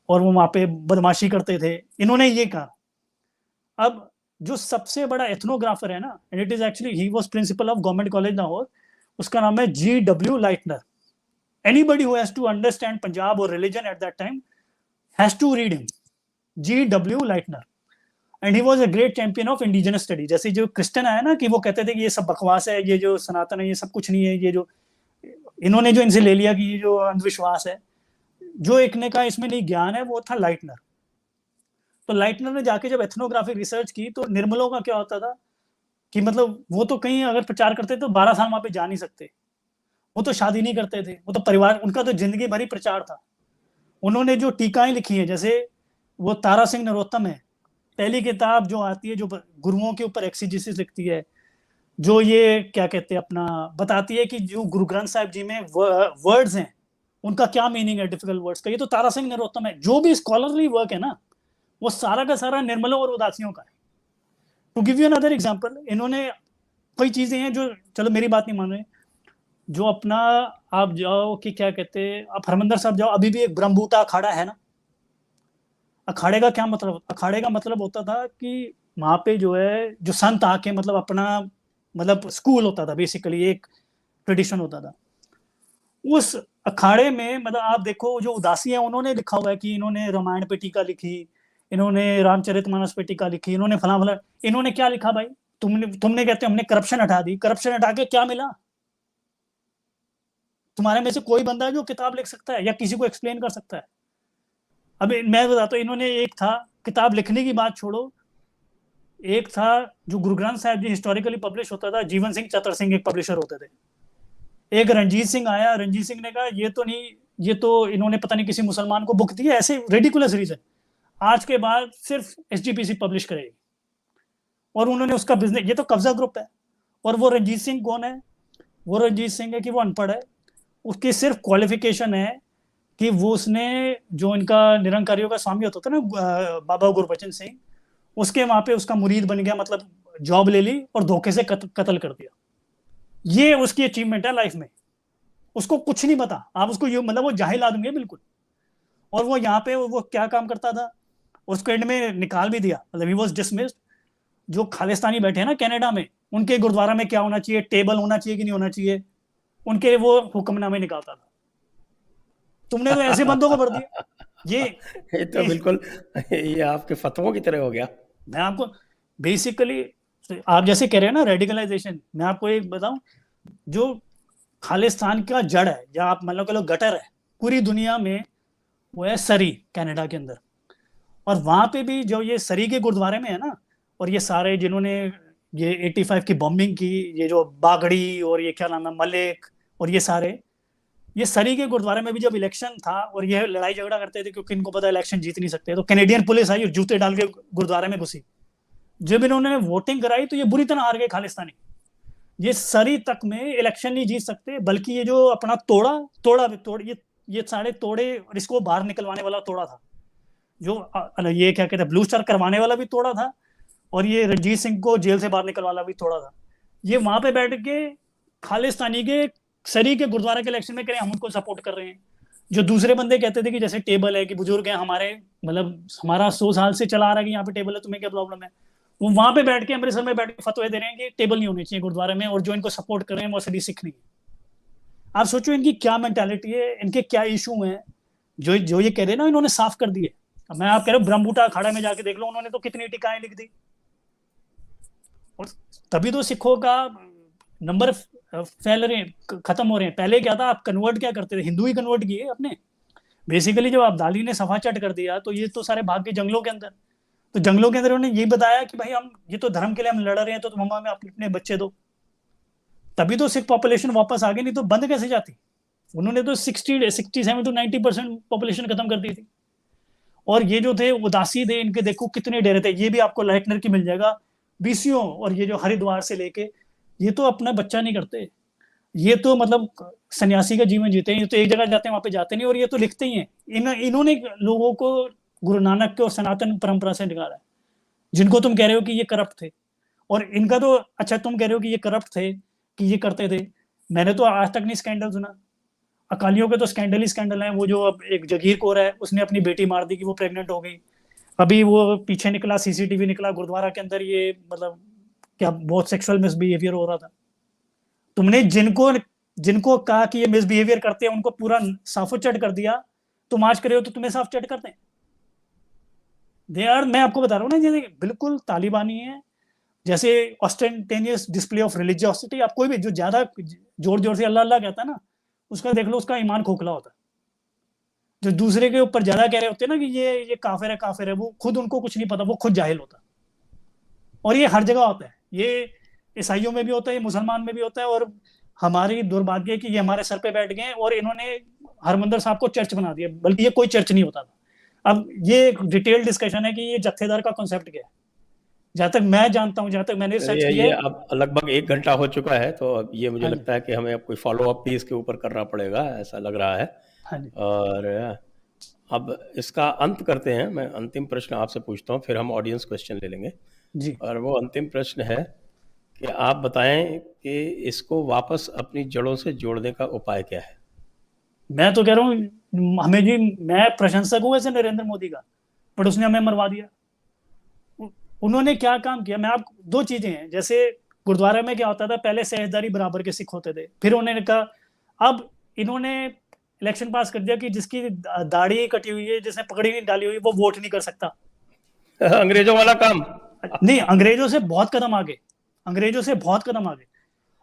और वो वहां पे बदमाशी करते थे, इन्होंने ये कहा। अब जो सबसे बड़ा एथनोग्राफर है ना, and it is actually he was principal of government college Lahore, उसका नाम है GW Leitner. Anybody who has to understand Punjab और religion at that time has to read him, GW Leitner. And he was a great champion of indigenous study. जैसे जो क्रिश्चियन आया ना कि वो कहते थे कि ये सब बकवास है, ये जो सनातन है ये सब कुछ नहीं है, ये जो इन्होंने जो इनसे ले लिया कि ये जो अंधविश्वास है, जो एक ने कहा इसमें नहीं ज्ञान है, वो था लाइटनर। तो लाइटनर ने जाके जब एथनोग्राफिक रिसर्च की, तो निर्मलों का क्या होता था कि मतलब वो तो कहीं अगर प्रचार करते तो 12 साल वहां पे जा नहीं सकते, वो तो शादी नहीं करते थे, वो तो परिवार, उनका तो जिंदगी भर ही प्रचार था। उन्होंने जो टीकाएं लिखी है, जैसे वो तारा सिंह नरोत्तम है, पहली किताब जो आती है जो गुरुओं के ऊपर एक्सीजेसिस लिखती है, जो ये क्या कहते हैं अपना बताती है कि जो गुरु ग्रंथ साहिब जी में वर्ड्स हैं उनका क्या मीनिंग है डिफिकल्ट वर्ड्स का, ये तो तारा सिंह नरोत्तम है। जो भी स्कॉलरली वर्क है ना, वो सारा का सारा निर्मलों और उदासियों का है। To give you another example, इन्होंने कई चीजें हैं जो, चलो मेरी बात नहीं मान रहे, जो अपना आप जाओ कि क्या कहते हैं, आप हरमंदिर साहब जाओ, अभी भी एक ब्रह्मबूटा अखाड़ा है ना। अखाड़े का क्या मतलब, अखाड़े का मतलब होता था कि वहां पे जो है जो संत आके मतलब अपना मतलब स्कूल होता था, बेसिकली एक ट्रेडिशन होता था। उस अखाड़े में मतलब आप देखो जो उदासी है, उन्होंने लिखा हुआ है कि इन्होंने रामायण पे टीका लिखी, इन्होंने रामचरितमानस पे टीका लिखी, इन्होंने फला फला, इन्होंने क्या लिखा भाई, तुमने कहते हमने करप्शन हटा दी, करप्शन हटा के क्या मिला? तुम्हारे में से कोई बंदा है जो किताब लिख सकता है या किसी को एक्सप्लेन कर सकता है? अब मैं बताता हूँ, इन्होंने एक था, किताब लिखने की बात छोड़ो, एक था जो गुरु ग्रंथ साहिब जी हिस्टोरिकली पब्लिश होता था, जीवन सिंह चतर सिंह एक पब्लिशर होते थे। एक रणजीत सिंह आया, रणजीत सिंह ने कहा ये तो नहीं, ये तो इन्होंने पता नहीं किसी मुसलमान को बुक दी है, ऐसे रेडिकुलस रीजन, आज के बाद सिर्फ एसजीपीसी पब्लिश करेगी। और उन्होंने उसका बिजनेस, ये तो कब्जा ग्रुप है। और वो रंजीत सिंह कौन है? वो रंजीत सिंह है कि वो अनपढ़ है, उसकी सिर्फ क्वालिफिकेशन है कि वो उसने जो इनका निरंकारियों का स्वामी होता था ना, बाबा गुरबचन सिंह, उसके वहां पे उसका मुरीद बन गया, मतलब जॉब ले ली और धोखे से कत्ल कर दिया। ये उसकी अचीवमेंट है लाइफ में। उसको कुछ नहीं पता, आप उसको ये मतलब वो जाहिल आदमी है बिल्कुल। और वो यहाँ पे वो क्या काम करता था, उसको एंड में निकाल भी दिया, मतलब ही वॉज डिसमिस्ड। जो खालिस्तानी बैठे हैं ना कनाडा में, उनके गुरुद्वारा में क्या होना चाहिए, टेबल होना चाहिए कि नहीं होना चाहिए, उनके वो हुक्मनामे निकालता था। तुमने तो ऐसे बंदों को भर दिया। ये तो बिल्कुल ये आपके फतवों की तरह हो गया। मैं आपको बेसिकली, आप जैसे कह रहे हैं ना रेडिकलाइजेशन, मैं आपको एक बताऊं, जो खालिस्तान का जड़ है, या आप मान लो कह लो गटर है पूरी दुनिया में, वो है सरी, कनाडा के अंदर। और वहां पे भी जो ये सरी के गुरुद्वारे में है ना, और ये सारे जिन्होंने ये 85 की बॉम्बिंग की, ये जो बागड़ी और ये क्या नाम है मलिक, और ये सारे, ये सरी के गुरुद्वारे में भी जब इलेक्शन था और ये लड़ाई झगड़ा करते थे क्योंकि इनको पता है इलेक्शन जीत नहीं सकते, तो कैनेडियन पुलिस आई और जूते डाल के गुरुद्वारे में घुसी। जब इन्होंने वोटिंग कराई तो ये बुरी तरह हार गए खालिस्तानी। ये सरी तक में इलेक्शन नहीं जीत सकते, बल्कि ये जो अपना तोड़ ये सारे तोड़े, और इसको बाहर निकलवाने वाला तोड़ा था, जो ये क्या कहते हैं ब्लू स्टार करवाने वाला भी तोड़ा था, और ये रणजीत सिंह को जेल से बाहर निकलवाना भी तोड़ा था। ये वहां पे बैठ के खालिस्तानी के सरी के गुरुद्वारा के इलेक्शन में कह रहे हैं हम उनको सपोर्ट कर रहे हैं। जो दूसरे बंदे कहते थे कि जैसे टेबल है कि बुजुर्ग है हमारे, मतलब हमारा 100 साल से चला आ रहा है कि यहाँ पे टेबल है, तुम्हें क्या प्रॉब्लम है, वो वहां पे बैठ के अमृतसर में बैठ के फतवे दे रहे हैं कि टेबल नहीं होनी चाहिए गुरुद्वारे में, और जो इनको सपोर्ट कर रहे हैं वो असली सिख नहीं है। आप सोचो इनकी क्या मेंटालिटी है, इनके क्या इशू हैं, जो जो ये कह रहे हैं ना इन्होंने साफ कर दिए। मैं आप कह रहे हो ब्रह्मबूटा अखाड़ा में जाके देख लो, उन्होंने तो कितनी टिकाएं लिख दी। और तभी तो सिखों का नंबर फैल रहे हैं, खत्म हो रहे हैं। पहले क्या था, आप कन्वर्ट क्या करते थे, हिंदू ही कन्वर्ट किए अपने। बेसिकली जब अब्दाली ने सफा चट कर दिया तो ये तो सारे भाग के जंगलों के अंदर। तो जंगलों के अंदर उन्होंने ये बताया कि भाई हम ये तो धर्म के लिए हम लड़ रहे हैं, तो तुम हमें अपने बच्चे दो। तभी तो सिख पॉपुलेशन वापस आ गई, नहीं तो बंद कैसे जाती। उन्होंने तो 67 to 90% पॉपुलेशन खत्म कर दी थी। और ये जो थे उदासी थे इनके, देखो कितने डेरे थे। ये भी आपको लाइटनर की मिल जाएगा, बीसीओ, और ये जो हरिद्वार से लेके, ये तो अपना बच्चा नहीं करते, ये तो मतलब सन्यासी का जीवन जीते हैं। ये तो एक जगह जाते हैं वहां पे जाते नहीं, और ये तो लिखते ही हैं। इन्होंने लोगों को गुरु नानक के और सनातन परंपरा से निकाला है, जिनको तुम कह रहे हो कि ये करप्ट थे। और इनका तो अच्छा, तुम कह रहे हो कि ये करप्ट थे, कि ये करते थे, मैंने तो आज तक नहीं स्कैंडल सुना। अकालियों के तो स्कैंडल ही स्कैंडल है। वो जो अब एक जगीर कौर है, उसने अपनी बेटी मार दी कि वो प्रेग्नेंट हो गई। अभी वो पीछे निकला, सीसीटीवी निकला गुरुद्वारा के अंदर, ये मतलब क्या बहुत सेक्सुअल मिसबिहेवियर हो रहा था। तुमने जिनको जिनको कहा कि ये मिसबिहेवियर करते हैं उनको पूरा साफो चट कर दिया, तुम आज करे हो तो तुम्हें साफ चट करते हैं। दे आर, मैं आपको बता रहा हूँ ना, जैसे बिल्कुल तालिबानी है, जैसे ऑस्टेंटेनियस डिस्प्ले ऑफ रिलीजियोसिटी। आप कोई भी जो ज्यादा जोर जोर से अल्लाह अल्लाह कहता है ना, उसका देख लो, उसका ईमान खोखला होता है। जो दूसरे के ऊपर ज्यादा कह रहे होते हैं ना कि ये काफिर है, वो खुद उनको कुछ नहीं पता, वो खुद जाहिल होता। और ये हर जगह होता है, ये ईसाइयों में भी होता है, ये मुसलमान में भी होता है। और हमारी दुर्भाग्य है कि ये हमारे सर पे बैठ गए और इन्होंने हरमंदिर साहब को चर्च बना दिया, बल्कि ये कोई चर्च नहीं होता था। अब ये एक डिटेल डिस्कशन है कि ये जत्थेदार का कॉन्सेप्ट क्या है। जहां तक मैं जानता हूँ, जहां तक मैंने रिसर्च किया ये है। अब लगभग 1 घंटा हो चुका है, तो अब ये मुझे हाँ जी, लगता है कि हमें अब कोई फॉलो अप भी इसके ऊपर करना पड़ेगा, ऐसा लग रहा है। हाँ जी, और अब इसका अंत करते हैं। मैं अंतिम प्रश्न आपसे पूछता हूँ, फिर हम ऑडियंस क्वेश्चन ले लेंगे। जी। और वो अंतिम प्रश्न है कि आप बताएं कि इसको वापस अपनी जड़ों से जोड़ने का उपाय क्या है। मैं तो कह रहा हूँ हमें जी, मैं प्रशंसक हूँ वैसे नरेंद्र मोदी का, बट उसने हमें मरवा दिया। उन्होंने क्या काम किया, मैं आप दो चीजें हैं। जैसे गुरुद्वारा में क्या होता था, पहले सेहदारी बराबर के सिख होते थे, फिर उन्होंने कहा, अब इन्होंने इलेक्शन पास कर दिया कि जिसकी दाढ़ी कटी हुई है, जिसने पगड़ी नहीं डाली हुई, वो वोट नहीं कर सकता। अंग्रेजों वाला काम। नहीं, अंग्रेजों से बहुत कदम आगे, अंग्रेजों से बहुत कदम आगे।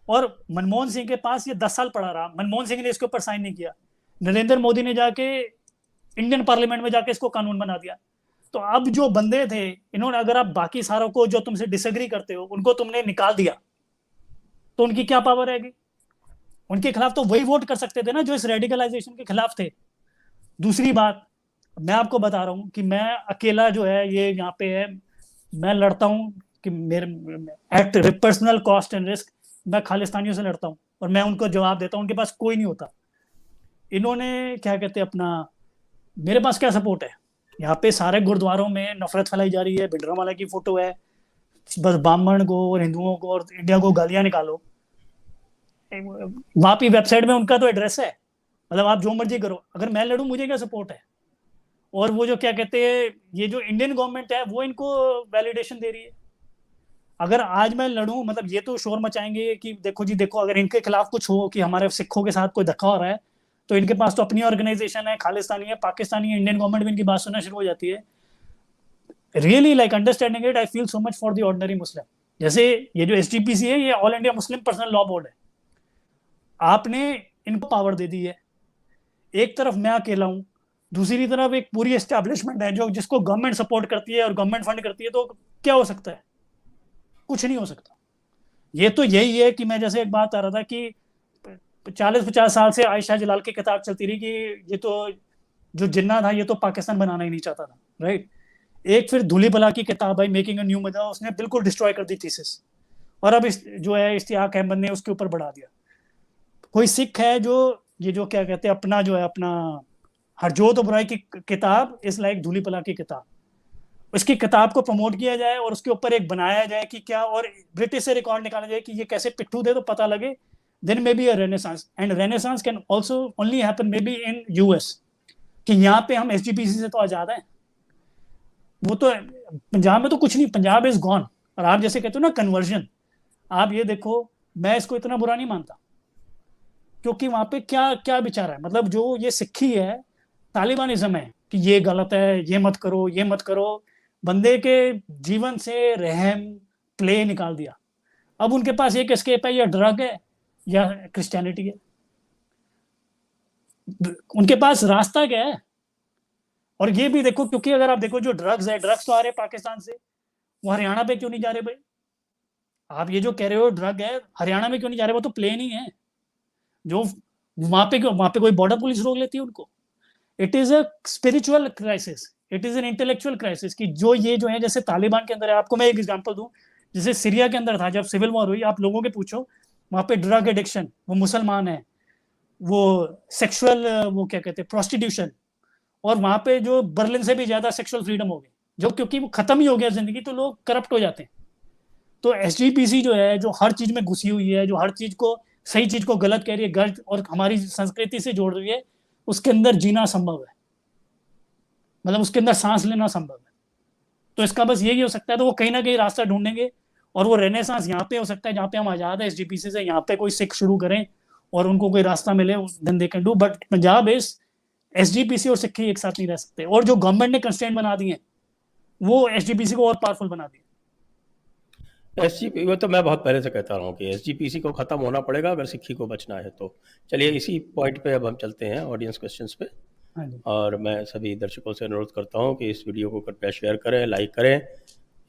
और मनमोहन सिंह के पास ये 10 साल पड़ा रहा, मनमोहन सिंह ने इसके ऊपर साइन नहीं किया। नरेंद्र मोदी ने जाके इंडियन पार्लियामेंट में जाके इसको कानून बना दिया। तो अब जो बंदे थे इन्होंने, अगर आप बाकी सारों को जो तुमसे डिसएग्री करते हो उनको तुमने निकाल दिया तो उनकी क्या पावर रहेगी? उनके खिलाफ तो वही वोट कर सकते थे ना जो इस रेडिकलाइजेशन के खिलाफ थे। दूसरी बात, मैं आपको बता रहा हूं कि मैं अकेला जो है ये यहाँ पे है, मैं लड़ता हूं कि मेरे eight personal cost and risk मैं खालिस्तानियों से लड़ता हूं और मैं उनको जवाब देता हूं, उनके पास कोई नहीं होता। इन्होंने क्या कहते हैं अपना, मेरे पास क्या सपोर्ट है? यहाँ पे सारे गुरुद्वारों में नफरत फैलाई जा रही है, भिंडरांवाला की फोटो है, बस ब्राह्मण को और हिंदुओं को और इंडिया को गालियां निकालो। वहां पे वेबसाइट में उनका तो एड्रेस है, मतलब आप जो मर्जी करो, अगर मैं लड़ूं मुझे क्या सपोर्ट है? और वो जो क्या कहते हैं, ये जो इंडियन गवर्नमेंट है वो इनको वैलिडेशन दे रही है। अगर आज मैं लड़ूं, मतलब ये तो शोर मचाएंगे कि देखो जी देखो, अगर इनके खिलाफ कुछ हो कि हमारे सिखों के साथ कोई धक्का हो रहा है, तो इनके पास तो अपनी ऑर्गेनाइजेशन है, खालिस्तानी है, पाकिस्तानी है, इंडियन गवर्नमेंट भी इनकी बात सुनना शुरू हो जाती है। Really like understanding it, I feel so much for the ordinary Muslim. जैसे ये जो एसजीपीसी है, ये All India Muslim Personal Law Board है, आपने इनको पावर दे दी है। एक तरफ मैं अकेला हूं, दूसरी तरफ एक पूरी एस्टैब्लिशमेंट है जो जिसको गवर्नमेंट सपोर्ट करती है और गवर्नमेंट फंड करती है, तो क्या हो सकता है? कुछ नहीं हो सकता। ये तो यही है कि मैं जैसे एक बात आ रहा था कि 40-50 साल से आयशा जलाल की किताब चलती रही कि ये तो जो जिन्ना था ये तो पाकिस्तान बनाना ही नहीं चाहता था, राइट। एक फिर धूली भला की किताब I making a new mother, उसने बिल्कुल डिस्ट्रॉय कर दी थीसिस, और अब इस जो है इश्तियाक अहमद ने उसके ऊपर बढ़ा दिया। कोई सिख है जो ये जो क्या कहते हैं अपना जो है अपना हरजोत बुराई की किताब इस लाइक धूली भला की किताब, उसकी किताब को प्रमोट किया जाए और उसके ऊपर एक बनाया जाए कि क्या, और ब्रिटिश से रिकॉर्ड निकाला जाए कि ये कैसे पिट्ठू दे तो पता लगे, then may be a renaissance, and renaissance can also only happen may be in US, कि यहाँ पे हम एसजीपीसी से तो आजाद हैं। वो तो पंजाब में तो कुछ नहीं, पंजाब इज गॉन। और आप जैसे कहते हो ना कन्वर्जन, आप ये देखो, मैं इसको इतना बुरा नहीं मानता, क्योंकि वहां पे क्या क्या विचार है, मतलब जो ये सिक्खी है, तालिबानिज्म है कि ये गलत है, ये मत करो, ये मत करो, बंदे के जीवन से रहम प्ले निकाल दिया। अब उनके पास एक एस्केप है, या ड्रग है या क्रिश्चियनिटी है, उनके पास रास्ता क्या है? और ये भी देखो, क्योंकि अगर आप देखो जो ड्रग्स है, ड्रग्स तो आ रहे पाकिस्तान से, वो हरियाणा पे क्यों नहीं जा रहे भाई? आप ये जो कह रहे हो ड्रग है, हरियाणा में क्यों नहीं जा रहे? वो तो प्लेन ही है, जो वहां पे कोई बॉर्डर पुलिस रोक लेती है उनको। It is a spiritual crisis, it is an intellectual crisis, कि जो ये जो है जैसे तालिबान के अंदर है। आपको मैं एक एग्जांपल दूं, जैसे सीरिया के अंदर था जब सिविल वॉर हुई, आप लोगों के पूछो वहां पे ड्रग एडिक्शन, वो मुसलमान है, वो सेक्सुअल वो क्या कहते हैं प्रोस्टिट्यूशन, और वहां पे जो बर्लिन से भी ज्यादा सेक्सुअल फ्रीडम हो गई, जो क्योंकि वो खत्म ही हो गया जिंदगी, तो लोग करप्ट हो जाते हैं। तो एसजीपीसी जो है, जो हर चीज में घुसी हुई है, जो हर चीज को सही चीज को गलत कह रही है, गलत और हमारी संस्कृति से जोड़ रही है, उसके अंदर जीना संभव है, मतलब उसके अंदर सांस लेना संभव है। तो इसका बस यही हो सकता है, तो वो कहीं ना कहीं रास्ता ढूंढेंगे, और वो रेनेसांस यहाँ पे हो सकता है जहाँ पे हम आजाद है एसजीपीसी से, यहाँ पे कोई सिख शुरू करें और उनको कोई रास्ता मिले, then they can do. But Punjab is, SGPC और सिक्खी एक साथ नहीं रह सकते, और जो गवर्नमेंट ने कंस्ट्रेंट बना दिए वो एसजीपीसी को और पावरफुल बना दिए। एसजीपी, वो तो मैं बहुत पहले से कहता रहा हूँ कि एसजीपीसी को ख़त्म होना पड़ेगा अगर सिक्खी को बचना है तो। चलिए इसी पॉइंट पे अब हम चलते हैं ऑडियंस क्वेश्चंस पे। हाँ जी, और मैं सभी दर्शकों से अनुरोध करता हूँ कि इस वीडियो को कृपया शेयर करें, लाइक करें,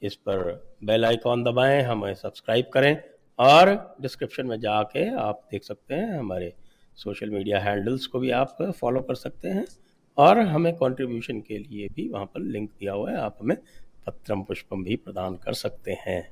इस पर बेल आइकॉन दबाएं, हमें सब्सक्राइब करें, और डिस्क्रिप्शन में जाके आप देख सकते हैं हमारे सोशल मीडिया हैंडल्स को भी आप फॉलो कर सकते हैं, और हमें कंट्रीब्यूशन के लिए भी वहाँ पर लिंक दिया हुआ है, आप हमें पत्रम पुष्पम भी प्रदान कर सकते हैं।